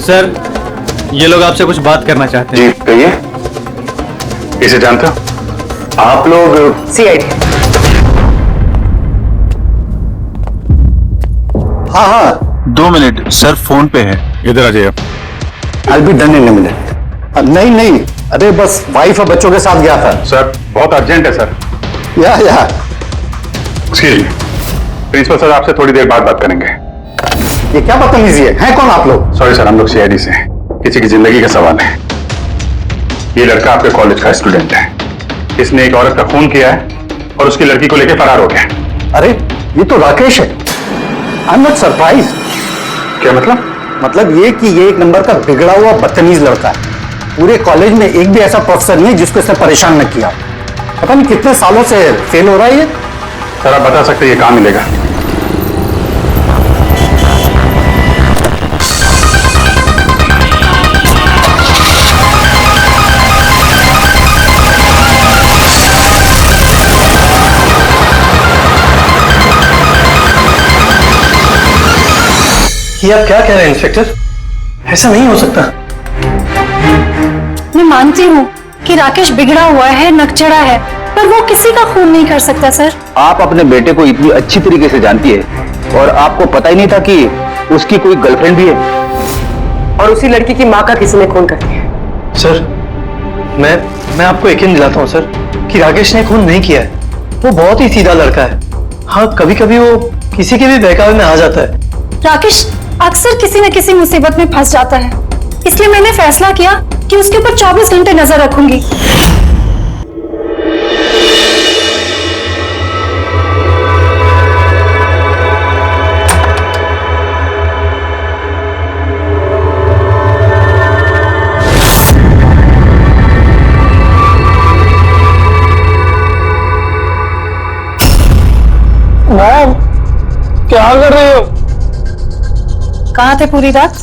K: Sir ये लोग आपसे कुछ बात करना चाहते हैं।
J: जी कहिए। इसे जानते हो आप लोग?
C: CID।
N: हाँ
J: 2 मिनट सर, फोन पे है। इधर आ जाइए।
N: I'll be done in a minute। नहीं, अरे बस वाइफ और बच्चों के साथ गया था।
J: सर बहुत अर्जेंट है सर।
N: या
J: एक्सक्यूज मी, प्रिंसिपल सर आपसे थोड़ी देर बाद बात करेंगे।
N: ये क्या बदतमीजी है कौन आप लोग?
J: सॉरी सर, हम लोग CID से हैं, किसी की जिंदगी का सवाल है। ये लड़का आपके कॉलेज का स्टूडेंट है, इसने एक औरत का खून किया है और उसकी लड़की को लेकर फरार हो गया।
N: अरे ये तो राकेश है। I am not surprise.
J: क्या मतलब?
N: मतलब ये कि ये एक नंबर का बिगड़ा हुआ बदतमीज लड़का है। पूरे कॉलेज में एक भी ऐसा प्रोफेसर नहीं जिसको इसने परेशान न किया। पता नहीं कितने सालों से फेल हो रहा है ये।
J: सर आप बता सकते हैं ये कहाँ मिलेगा?
C: ये आप क्या कह रहे हैं इंस्पेक्टर? ऐसा नहीं हो सकता।
G: मैं मानती हूँ कि राकेश बिगड़ा हुआ है, नकचड़ा है, पर वो किसी का खून नहीं कर सकता सर।
M: आप अपने बेटे को इतनी अच्छी तरीके से जानती है और आपको पता ही नहीं था कि उसकी कोई गर्लफ्रेंड भी है,
F: और उसी लड़की की माँ का किसी ने खून कर दिया।
C: सर मैं आपको यकीन दिलाता हूँ सर कि राकेश ने खून नहीं किया है। वो बहुत ही सीधा लड़का है। हाँ कभी कभी वो किसी के भी बहकावे में आ जाता है।
G: राकेश अक्सर किसी न किसी मुसीबत में फंस जाता है, इसलिए मैंने फैसला किया कि उसके ऊपर 24 घंटे नजर रखूंगी।
C: मैम क्या कर रहे हो?
G: कहाँ थे पूरी रात?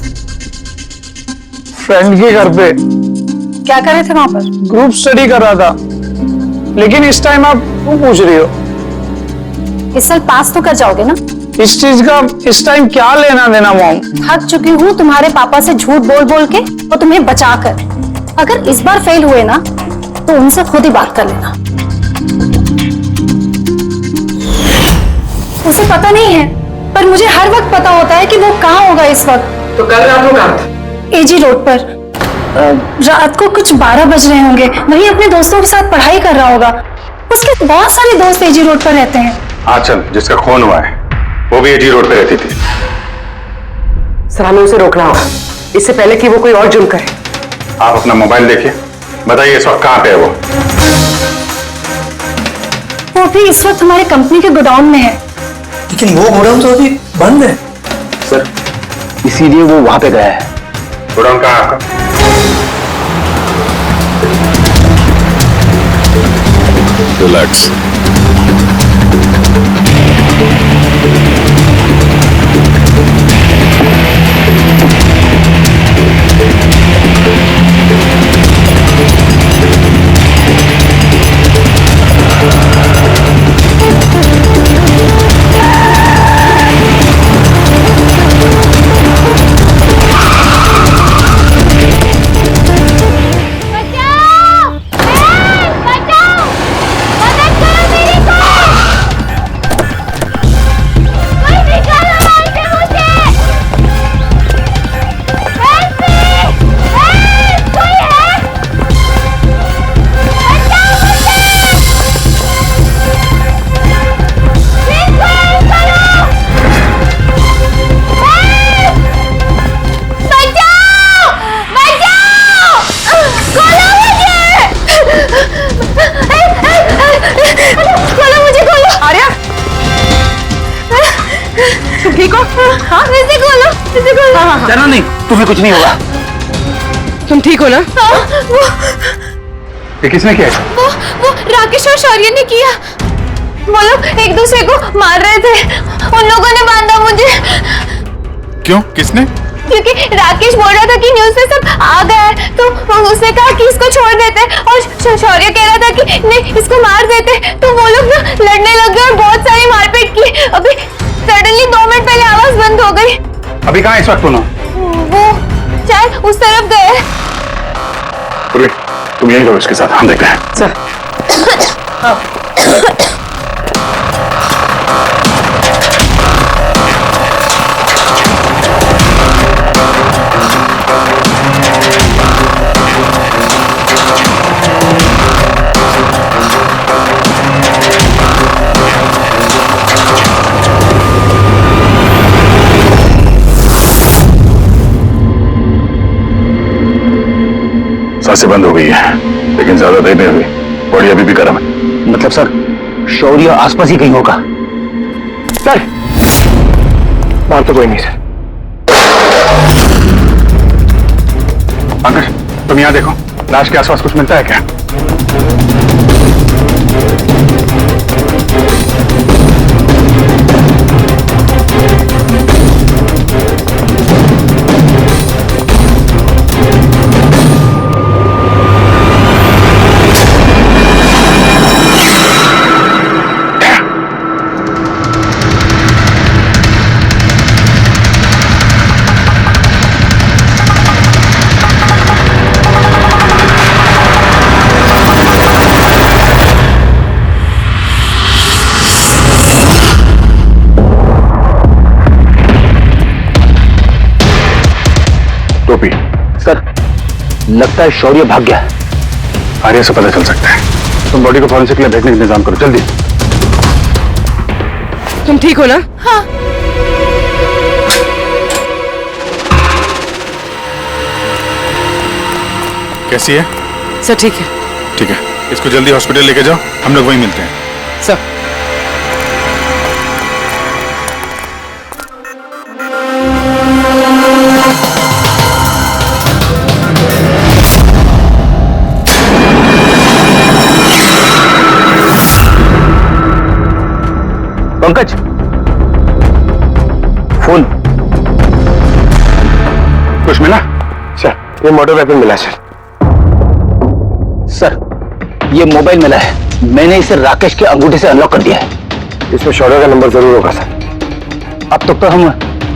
C: फ्रेंड के घर पे।
G: क्या कर रहे थे वहां पर?
C: ग्रुप स्टडी कर रहा था। लेकिन इस टाइम आप क्यों पूछ रही हो?
G: इस साल पास तो कर जाओगे ना?
C: इस चीज का इस टाइम क्या लेना देना मॉम?
G: थक चुकी हूँ तुम्हारे पापा से झूठ बोल बोल के और तुम्हें बचा कर। अगर इस बार फेल हुए ना तो उनसे खुद ही बात कर लेना। उसे पता नहीं है, पर मुझे हर वक्त पता होता है कि वो कहाँ होगा इस वक्त।
F: तो कल रात को कहाँ था?
G: AG रोड पर। रात को कुछ 12 बज रहे होंगे। वहीं अपने दोस्तों के साथ पढ़ाई कर रहा होगा। उसके बहुत सारे दोस्त AG रोड पर रहते हैं।
J: आंचल जिसका खून हुआ है वो भी AG रोड पे रहती थी।
F: सर हमें उसे रोकना होगा इससे पहले कि वो कोई और जुर्म करे।
J: आप अपना मोबाइल देखिए, बताइए इस वक्त कहाँ पे है वो?
G: वो भी इस वक्त हमारे कंपनी के गोडाउन में है।
C: लेकिन वो गोडाउन तो अभी बंद है।
M: सर इसीलिए वो वहां पे गया है।
J: गोडाउन कहाँ है आपका?
D: रिलैक्स।
F: तुम ठीक हो?
H: हाँ वैसे खोलो, वैसे खोलो।
F: हाँ।
L: चलो नहीं, तुम्हें कुछ नहीं होगा।
F: तुम ठीक हो ना?
E: ये किसने किया?
H: वो राकेश और शौर्य ने किया। वो लोग एक दूसरे को मार रहे थे, उन लोगों ने बांधा मुझे।
J: क्यों? किसने?
H: क्योंकि राकेश बोल रहा था कि न्यूज़ में सब आ गया है, तो उसने कहा कि इसको छोड़ देते, और शौर्य कह रहा था कि नहीं इसको मार देते। तो वो लोग ना लड़ने लग गए और बहुत सारी मारपीट की। अभी सडनली 2 मिनट पहले आवाज बंद हो गई।
E: अभी कहाँ इस वक्त?
H: वो शायद उस तरफ गए।
J: तुम यही रहो इसके साथ, हम देखते हैं।
L: सर
J: सांसें बंद हो गई है, लेकिन ज्यादा देर नहीं हुई। बॉडी अभी भी गर्म है।
L: मतलब सर, शौर्य आसपास ही कहीं होगा।
E: सर बाहर तो कोई नहीं सर। पंकज, तुम यहाँ देखो, लाश के आसपास कुछ मिलता है क्या?
J: टोपी,
L: सर लगता है शौर्य भाग गया।
E: आर्या से पता चल सकता है। तुम बॉडी को फॉरेंसिक के लिए भेजने का इंतजाम करो, जल्दी।
F: तुम ठीक हो ना?
H: हाँ।
J: कैसी है?
F: सर ठीक है।
J: ठीक है, इसको जल्दी हॉस्पिटल लेके जाओ, हम लोग वहीं मिलते हैं।
F: Sir
L: Pankaj, phone.
E: कुछ मिला? सर ये मोटर वेपन मिला सर।
L: सर ये मोबाइल मिला है, मैंने इसे राकेश के अंगूठे से अनलॉक कर दिया है।
E: इसमें शौर्य का नंबर जरूर होगा सर।
L: अब तक तो हम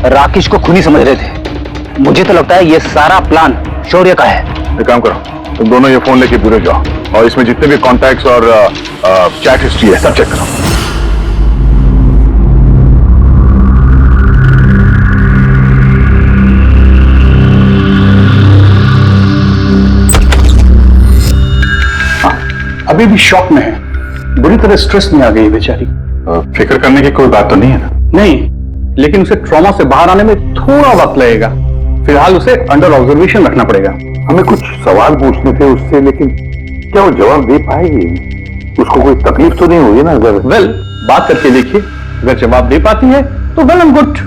L: राकेश को खूनी समझ रहे थे, मुझे तो लगता है ये सारा प्लान शौर्य का है।
J: एक काम करो, तुम दोनों ये फोन लेके ब्यूरो जाओ और इसमें जितने भी कॉन्टैक्ट्स और चैट हिस्ट्री है सब चेक करो।
E: अभी भी शॉक में है, बुरी तरह स्ट्रेस में आ गई बेचारी।
J: फिक्र करने की कोई बात तो नहीं है ना?
E: नहीं, लेकिन उसे ट्रॉमा से बाहर आने में थोड़ा वक्त लगेगा। फिलहाल उसे अंडर ऑब्जर्वेशन रखना पड़ेगा।
D: हमें कुछ सवाल पूछने थे उससे, लेकिन क्या वो जवाब दे पाएगी? उसको कोई तकलीफ तो नहीं हुई ना? अगर
E: वेल, बात करके देखिए, अगर जवाब दे पाती है तो वेल एंड गुड।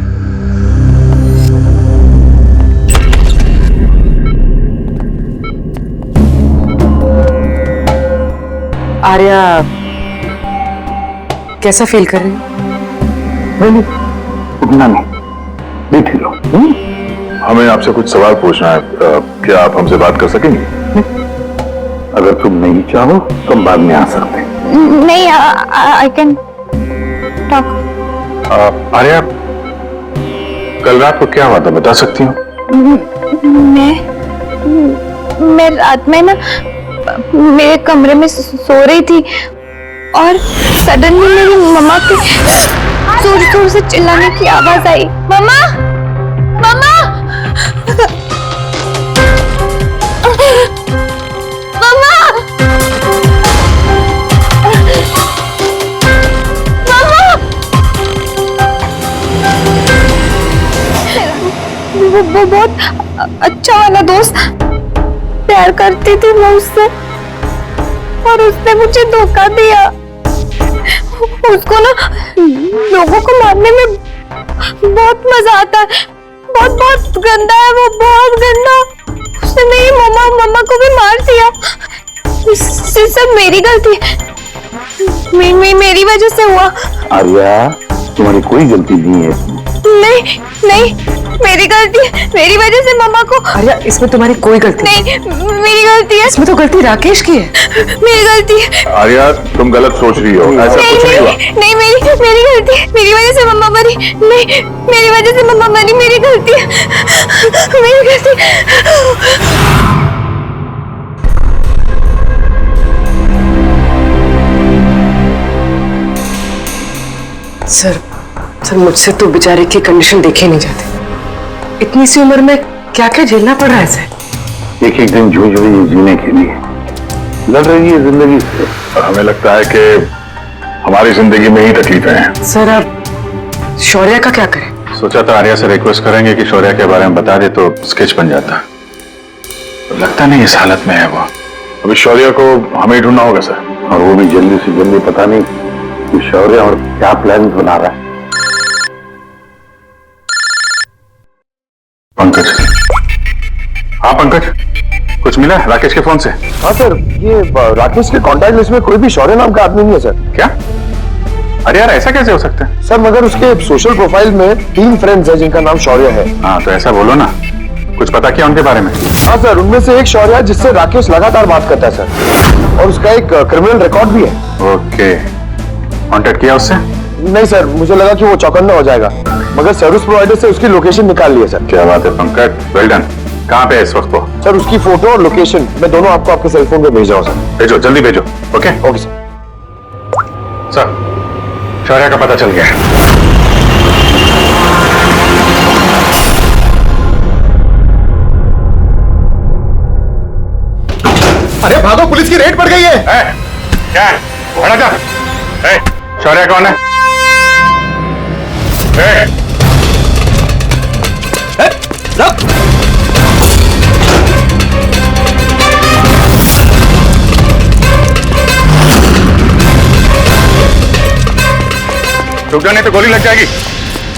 F: आर्या कैसा फील कर रही हो?
D: नहीं, उतना नहीं, बैठी लो।
J: हमें आपसे कुछ सवाल पूछना है, क्या आप हमसे बात कर सकेंगे?
D: अगर तुम नहीं चाहो तो हम बाद में आ सकते हैं।
H: नहीं, आई कैन टॉक।
J: आर्या, कल रात को क्या हुआ था बता सकती हो?
H: मैं रात में ना मेरे कमरे में सो रही थी और सडनली मेरी मम्मा के जोर जोर से चिल्लाने की आवाज आई। मम्मा, मम्मा, मम्मा, मम्मा। वो बहुत अच्छा वाला दोस्त, प्यार करती थी मैं उससे, और उसने मुझे धोखा दिया। उसको ना लोगों को मारने में बहुत मजा आता है। बहुत बहुत गंदा है वो, बहुत गंदा। उसने मेरी मम्मा को भी मार दिया। ये सब मेरी गलती है, मेरी वजह से हुआ।
D: आर्या, तुम्हारी कोई गलती नहीं है।
H: नहीं, मेरी गलती है, मेरी वजह से मम्मा को।
F: आर्या, इसमें तुम्हारी कोई गलती
H: नहीं, मेरी गलती है।
F: इसमें तो गलती राकेश की है।
H: मेरी गलती है।
J: आर्या, तुम गलत सोच रही हो, ऐसा कुछ नहीं हुआ।
H: नहीं, मेरी गलती है, मेरी वजह से मम्मा मरी। नहीं, मेरी वजह से मम्मा मरी, मेरी गलती है, मेरी गलती।
F: सर मुझसे तो बेचारे की कंडीशन देखे नहीं जाती। इतनी सी उम्र में क्या क्या झेलना पड़ रहा है सर।
D: एक दिन जूझ रही है जीने के लिए, लड़ रही है जिंदगी से।
J: और हमें लगता है कि हमारी जिंदगी में ही तकलीफें हैं।
F: सर अब शौर्य का क्या करें?
J: सोचा था आर्या से रिक्वेस्ट करेंगे कि शौर्य के बारे में बता दे तो स्केच बन जाता, तो लगता नहीं इस हालत में है वो। अभी शौर्य को हमें ही ढूंढना होगा सर,
D: और वो भी जल्दी से जल्दी। पता नहीं कि शौर्य और क्या प्लान बना रहा है।
J: पंकज। हाँ पंकज, कुछ मिला राकेश के फोन से?
N: हाँ सर, ये राकेश के कॉन्टैक्ट लिस्ट में कोई भी शौर्य नाम का आदमी नहीं है सर।
J: क्या? अरे यार, ऐसा कैसे हो सकता है
N: सर? मगर उसके सोशल प्रोफाइल में 3 फ्रेंड्स हैं जिनका नाम शौर्य है।
J: हाँ तो ऐसा बोलो ना, कुछ पता किया उनके बारे में?
N: हाँ सर, उनमें से एक शौर्य है जिससे राकेश लगातार बात करता है सर, और उसका एक क्रिमिनल रिकॉर्ड भी है।
J: ओके, कांटेक्ट किया उससे?
N: नहीं सर, मुझे लगा कि वो चौकन्ना हो जाएगा, मगर सर्विस प्रोवाइडर से उसकी लोकेशन निकाल ली है सर।
J: क्या बात है पंकज, वेल डन। कहाँ पे है इस वक्त वो?
N: सर उसकी फोटो और लोकेशन मैं दोनों आपको आपके सेल फोन पे भेज रहा हूँ सर।
J: भेजो, जल्दी भेजो। Okay
N: okay sir.
J: सर, शौर्य का पता चल गया है।
A: अरे भागो, पुलिस की रेड पड़ गई है।
J: क्या है? खड़ा जा। शौर्य कौन है? रुक जा, नहीं तो गोली लग जाएगी।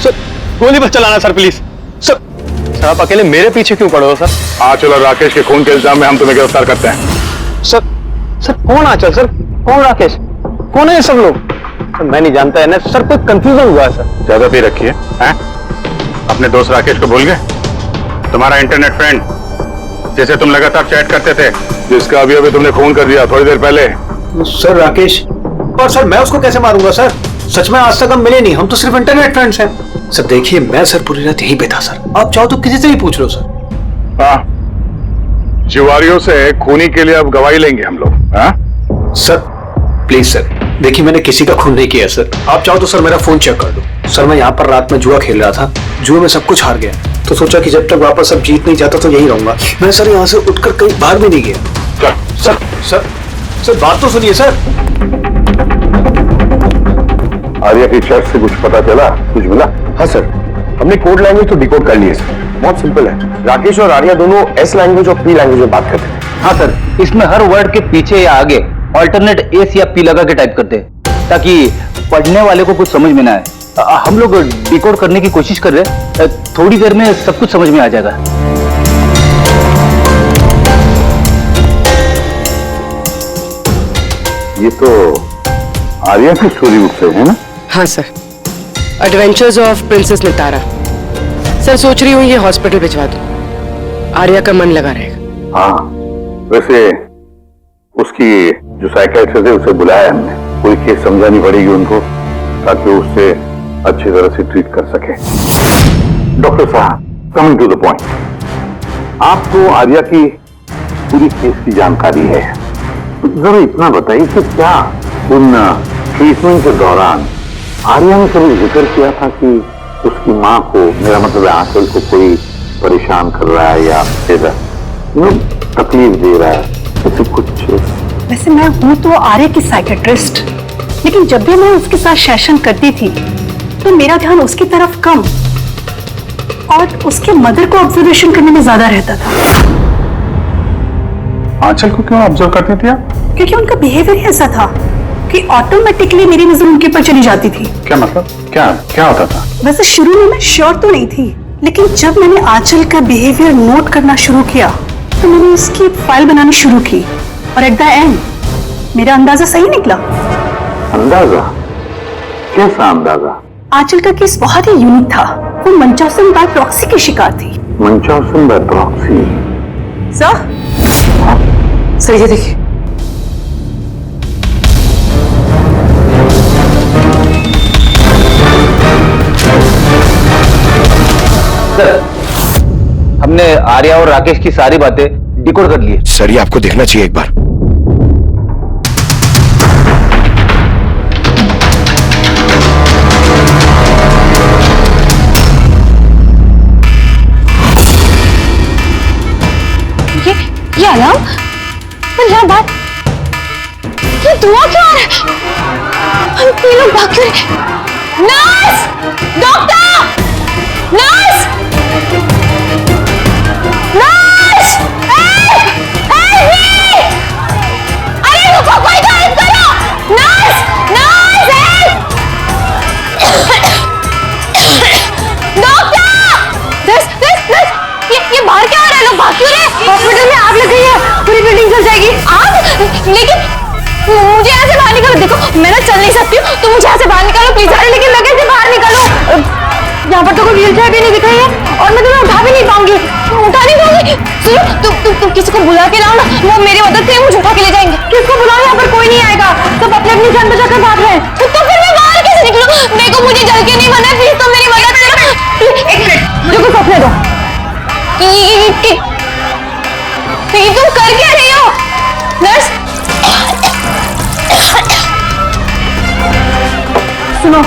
E: सर गोली बस चलाना सर, प्लीज। सर आप अकेले मेरे पीछे क्यों पड़े हो सर?
J: हाँ चलो, राकेश के खून के इल्जाम में हम तुम्हें गिरफ्तार करते हैं।
E: सर कौन आंचल सर? कौन राकेश? कौन है ये सब लोग? सर मैं नहीं जानता है ना सर, कोई कंफ्यूजन हुआ है सर।
J: ज्यादा पी रखी है? अपने दोस्त राकेश को भूल गए? तुम्हारा इंटरनेट फ्रेंड जिसे तुम लगातार चैट करते थे, जिसका अभी अभी तुमने खून कर दिया थोड़ी देर पहले।
A: सर राकेश, और सर मैं उसको कैसे मारूंगा सर? सच में आज तक हम मिले नहीं, हम तो सिर्फ इंटरनेट फ्रेंड्स हैं। सर देखिए, मैं सर पूरी रात यहीं पे था सर, आप चाहो तो किसी से भी पूछ लो सर।
J: हाँ, जिवारियों से खूनी के लिए अब गवाही लेंगे हम लोग। हाँ
A: सर प्लीज सर, देखिए मैंने किसी का खून नहीं किया सर। आप चाहो तो सर मेरा फोन चेक कर लो सर। मैं यहाँ पर रात में जुआ खेल रहा था, जुए में सब कुछ हार गया, तो सोचा कि जब तक वापस अब जीत नहीं जाता तो यहीं रहूंगा मैं सर। यहाँ से उठकर कहीं बाहर भी नहीं गया। सर सर सर बात तो सुनिए सर।
D: आर्या की चैट से कुछ पता चला? कुछ मिला?
N: हाँ सर, हमने कोड लैंग्वेज तो डिकोड कर ली है सर। बहुत सिंपल है, राकेश और आर्या दोनों एस लैंग्वेज और पी लैंग्वेज में बात करते हैं।
L: हाँ सर, इसमें हर वर्ड के पीछे या आगे ऑल्टरनेट एस या पी लगा के टाइप करते हैं ताकि पढ़ने वाले को कुछ समझ में ना आए। हम लोग डिकोड करने की कोशिश कर रहे हैं, थोड़ी देर में सब कुछ समझ में आ जाएगा।
D: ये तो आर्या की स्टोरी बुक से है ना?
F: हाँ sir, adventures of princess Nitara. Sir सोच रही हूँ ये हॉस्पिटल भिजवा दूं, आर्या का मन लगा रहेगा।
D: हाँ, वैसे उसकी जो साइकियाट्रिस्ट है उसे बुलाया हमने, कोई केस समझानी पड़ेगी उनको ताकि उससे अच्छी तरह से ट्रीट कर सके। डॉक्टर साहब, कमिंग टू द पॉइंट, आपको आर्या की पूरी केस की जानकारी है, जरा इतना बताइए कि क्या उन ट्रीटमेंट के दौरान आर्या ने कभी जिक्र किया था कि उसकी माँ को, मेरा मतलब आंचल को, कोई परेशान कर रहा है या फिर तकलीफ दे रहा है, ऐसे कुछ?
P: वैसे मैं हूँ तो आर्या की साइकेट्रिस्ट, लेकिन जब भी मैं उसके साथ सेशन करती थी तो मेरा ध्यान उसकी तरफ कम और उसके मदर को ऑब्जर्वेशन करने में ज्यादा रहता था।
J: आंचल को क्यों ऑब्जर्व करती थी आप?
P: क्योंकि उनका बिहेवियर ही ऐसा था कि ऑटोमेटिकली मेरी नजर उनके ऊपर चली जाती थी।
J: क्या मतलब? क्या क्या होता था?
P: वैसे शुरू में मैं श्योर तो नहीं थी, लेकिन जब मैंने आंचल का बिहेवियर नोट करना शुरू किया तो मैंने इसकी फाइल बनानी शुरू की और एट द एंड मेरा अंदाजा सही निकला।
D: अंदाजा? कैसा अंदाजा?
P: आंचल का केस बहुत ही यूनिक था। वो मंचासन बाय प्रॉक्सी की शिकार थी।
D: मंचासन बाय प्रॉक्सी?
P: सर
F: सर ये देखिए,
Q: सर हमने आर्या और राकेश की सारी बातें डिकोड कर ली है।
N: सर ये आपको देखना चाहिए एक बार।
H: ये अलार्म? पर यहाँ बात, ये धुआं क्यों आ रहा है? ये लोग भाग क्यों रहे? Nurse! Doctor! Nurse! Nurse! Help me! अरे रुको, कोई तो हेल्प करो! नर्स! Nurse help! डॉक्टर! ये बाहर क्या हो रहा है? लोग भाग क्यों रहे? हॉस्पिटल में आग लग गई है, पूरी बिल्डिंग जल जाएगी। आग? लेकिन मुझे यहाँ से बाहर निकालो। देखो मैं ना चल नहीं सकती हूँ, तो मुझे यहाँ से बाहर निकालो प्लीज। अरे लेकिन लगे से बाहर निकालो। यहाँ पर तो कोई व्हीलचेयर भी नहीं दिख रही है और मैं तुम्हें उठा भी नहीं पाऊंगी। उठा नहीं पाऊंगी। सुनो, तुम किसी को बुला के लाओ ना, वो मेरी मदद से मुझे उठा के ले जाएंगे। किसको बुलाओ? यहाँ पर कोई नहीं आएगा, सब अपने अपनी जान बचाकर भाग रहे हैं। तो फिर मैं बाहर कैसे निकलूं? देखो मुझे जल के नहीं मरना है, प्लीज तुम मेरी मदद करो। एक मिनट मुझे कुछ सोचने दो। तुम कर क्या रही हो? नर्स सुनो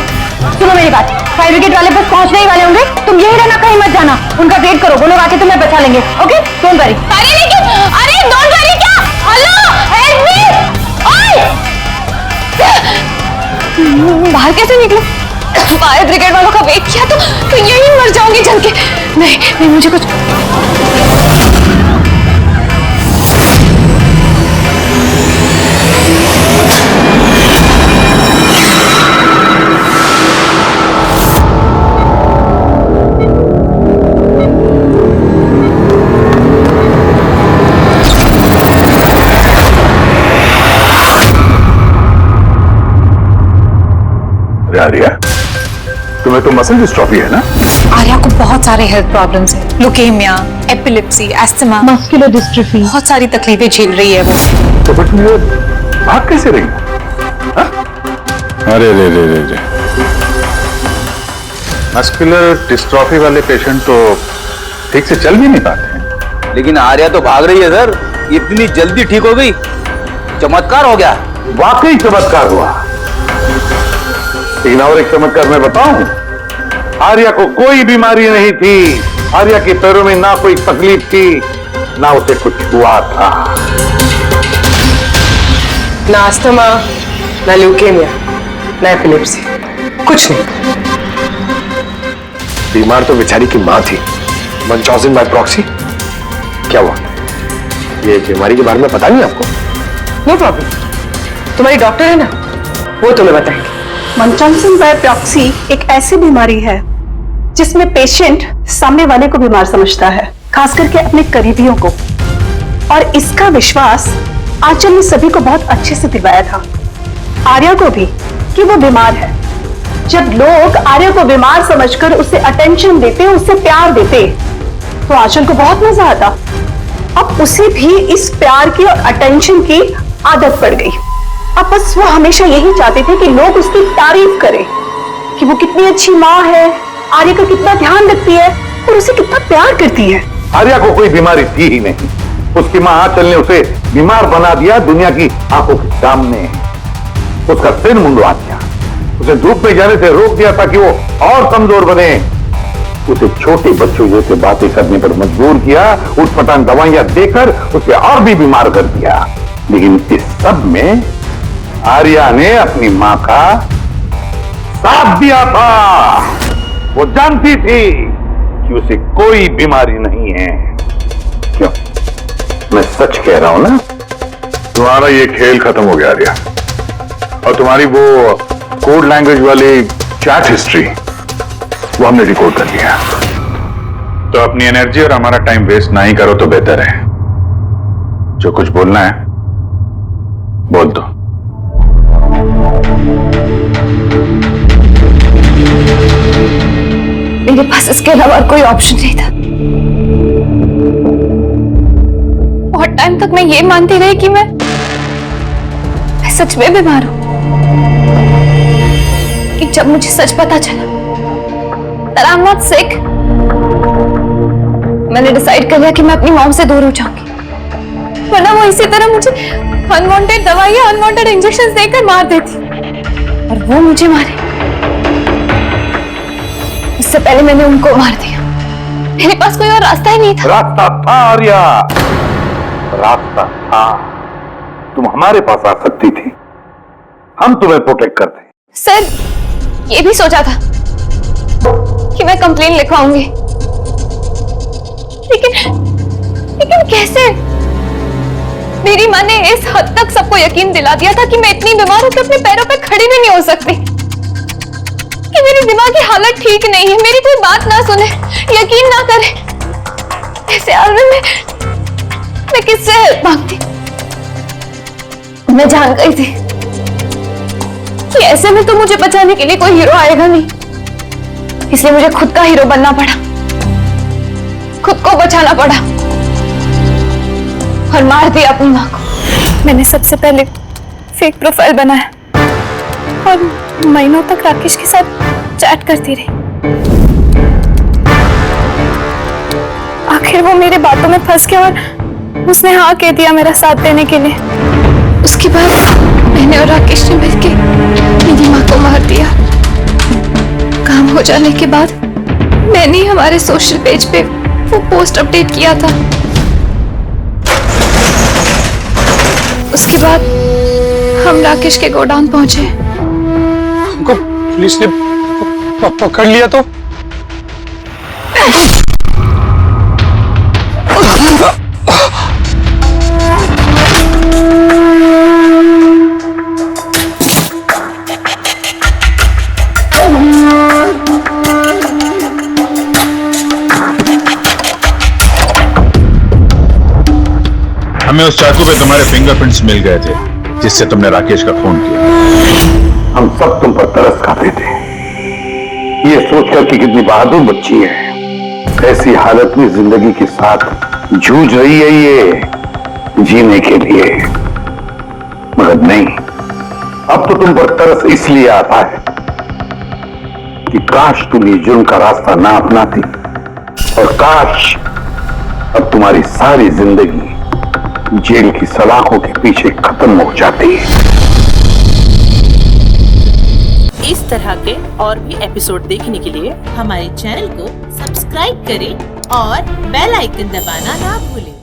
H: मेरी बात। फायर ब्रिगेड वाले बस पहुंचने ही वाले होंगे, तुम यही रहना, कहीं मत जाना। उनका वेट करो, वो लोग आके तुम्हें बचा लेंगे। Okay don't worry. अरे लेकिन अरे डोंट वरी क्या? Hello help me! बाहर कैसे निकलूं? फायर ब्रिगेड वालों का वेट किया तो यही मर जाऊंगी जल के। नहीं मुझे कुछ
J: आर्या, तुम्हें तो मसल डिस्ट्रॉफी है ना?
G: आर्या को बहुत सारे हेल्थ प्रॉब्लम्स हैं, leukaemia, epilepsy, asthma, muscular dystrophy, बहुत सारी तकलीफें झेल रही है वो।
J: तो बट मुझे भाग कैसे रही? अरे रे मस्कुलर डिस्ट्रॉफी वाले पेशेंट तो ठीक से चल भी नहीं पाते हैं।
Q: लेकिन आर्या तो भाग रही है सर, इतनी जल्दी ठीक हो गई, चमत्कार हो गया।
J: वाकई चमत्कार हुआ। लेकिन और एक चमत्कार मैं बताऊं, आर्या को कोई बीमारी नहीं थी। आर्या के पैरों में ना कोई तकलीफ थी, ना उसे कुछ हुआ था।
F: ना अस्थमा, ना ल्यूकेमिया, ना एपिलेप्सी, कुछ नहीं।
N: बीमार तो बेचारी की माँ थी, मंचासन बाय प्रॉक्सी। क्या हुआ? ये बीमारी के बारे में पता नहीं आपको?
F: नो प्रॉब्लम, तुम्हारी डॉक्टर है ना, वो तुम्हें बताएंगे।
P: मंचासन बाय प्रॉक्सी एक ऐसी बीमारी है जिसमें पेशेंट सामने वाले को बीमार समझता है, खास करके अपने करीबियों को। और इसका विश्वास आंचल ने सभी को बहुत अच्छे से दिलवाया था, आर्या को भी, कि वो बीमार है। जब लोग आर्या को बीमार समझकर उसे अटेंशन देते, उसे प्यार देते, तो आंचल को बहुत मजा आता। अब उसे भी इस प्यार की और अटेंशन की आदत पड़ गई। अब बस वो हमेशा यही चाहते थे कि लोग उसकी तारीफ करें कि वो कितनी अच्छी माँ है, आर्या का कितना ध्यान रखती है और उसे कितना प्यार करती है।
J: आर्या को कोई बीमारी थी ही नहीं। उसकी मां आंचल ने उसे बीमार बना दिया दुनिया की आंखों के सामने। उसका सिर मुंडवा दिया, उसे धूप में जाने से रोक दिया ताकि वो और कमजोर बने। उसे छोटे बच्चों जैसे बातें करने पर मजबूर किया, उठपटांग दवाइयां देकर उसे और भी बीमार कर दिया। लेकिन इस सब में आर्या ने अपनी मां का साथ दिया था। वो जानती थी कि उसे कोई बीमारी नहीं है। क्यों? मैं सच कह रहा हूं ना? तुम्हारा ये खेल खत्म हो गया आर्या। और तुम्हारी वो कोड लैंग्वेज वाली चैट हिस्ट्री वो हमने रिकॉर्ड कर लिया। तो अपनी एनर्जी और हमारा टाइम वेस्ट ना ही करो तो बेहतर है। जो कुछ बोलना है बोल दो।
H: मेरे पास इसके अलावा कोई ऑप्शन नहीं था। बहुत टाइम तक मैं ये मानती रही कि मैं सच में बीमार हूं, कि जब मुझे सच पता चला that I'm not sick, मैंने डिसाइड कर लिया कि मैं अपनी मॉम से दूर हो जाऊंगी, वरना वो इसी तरह मुझे अनवांटेड दवाइयां, अनवांटेड इंजेक्शंस देकर मार देती, और वो मुझे मारे इससे पहले मैंने उनको मार दिया। मेरे पास कोई और रास्ता ही नहीं था।
D: रास्ता था आर्या, रास्ता था। तुम हमारे पास आ सकती थी, हम तुम्हें प्रोटेक्ट करते।
H: सर, ये भी सोचा था कि मैं कंप्लेन लिखवाऊंगी, लेकिन कैसे? मेरी माँ ने इस हद तक सबको यकीन दिला दिया था कि मैं इतनी बीमार हूं कि अपने पैरों पे खड़ी भी नहीं हो सकती, कि मेरी दिमागी हालत ठीक नहीं है, मेरी कोई बात ना सुने, यकीन ना करे। ऐसे हाल में मैं किससे हेल्प मांगती? मैं जान गई थी कि ऐसे में तो मुझे बचाने के लिए कोई हीरो आएगा नहीं, इसलिए मुझे खुद का हीरो बनना पड़ा, खुद को बचाना पड़ा और मार दिया अपनी माँ को। मैंने सबसे पहले फेक प्रोफाइल बनाया और महीनों तक राकेश के साथ चैट करती रही। आखिर वो मेरी बातों में फंस गया और उसने हाँ कह दिया मेरा साथ देने के लिए। उसके बाद मैंने और राकेश ने मिलकर मेरी माँ को मार दिया। काम हो जाने के बाद मैंने हमारे सोशल पेज पे वो पोस्ट अपडेट किया था। उसके बाद हम राकेश के गोडाउन पहुंचे।
E: हमको पुलिस ने पकड़ लिया तो
J: हमें उस चाकू पे तुम्हारे फिंगरप्रिंट्स मिल गए थे जिससे तुमने राकेश का खून किया।
D: हम सब तुम पर तरस खाते थे, ये सोचकर कि कितनी बहादुर बच्ची है, ऐसी हालत में जिंदगी के साथ जूझ रही है ये जीने के लिए। मगर नहीं, अब तो तुम पर तरस इसलिए आता है कि काश तुम ये जुर्म का रास्ता ना अपनाती, और काश अब तुम्हारी सारी जिंदगी जेल की सलाखों के पीछे खत्म हो जाती है।
R: इस तरह के और भी एपिसोड देखने के लिए हमारे चैनल को सब्सक्राइब करें और बेल आइकन दबाना ना भूलें।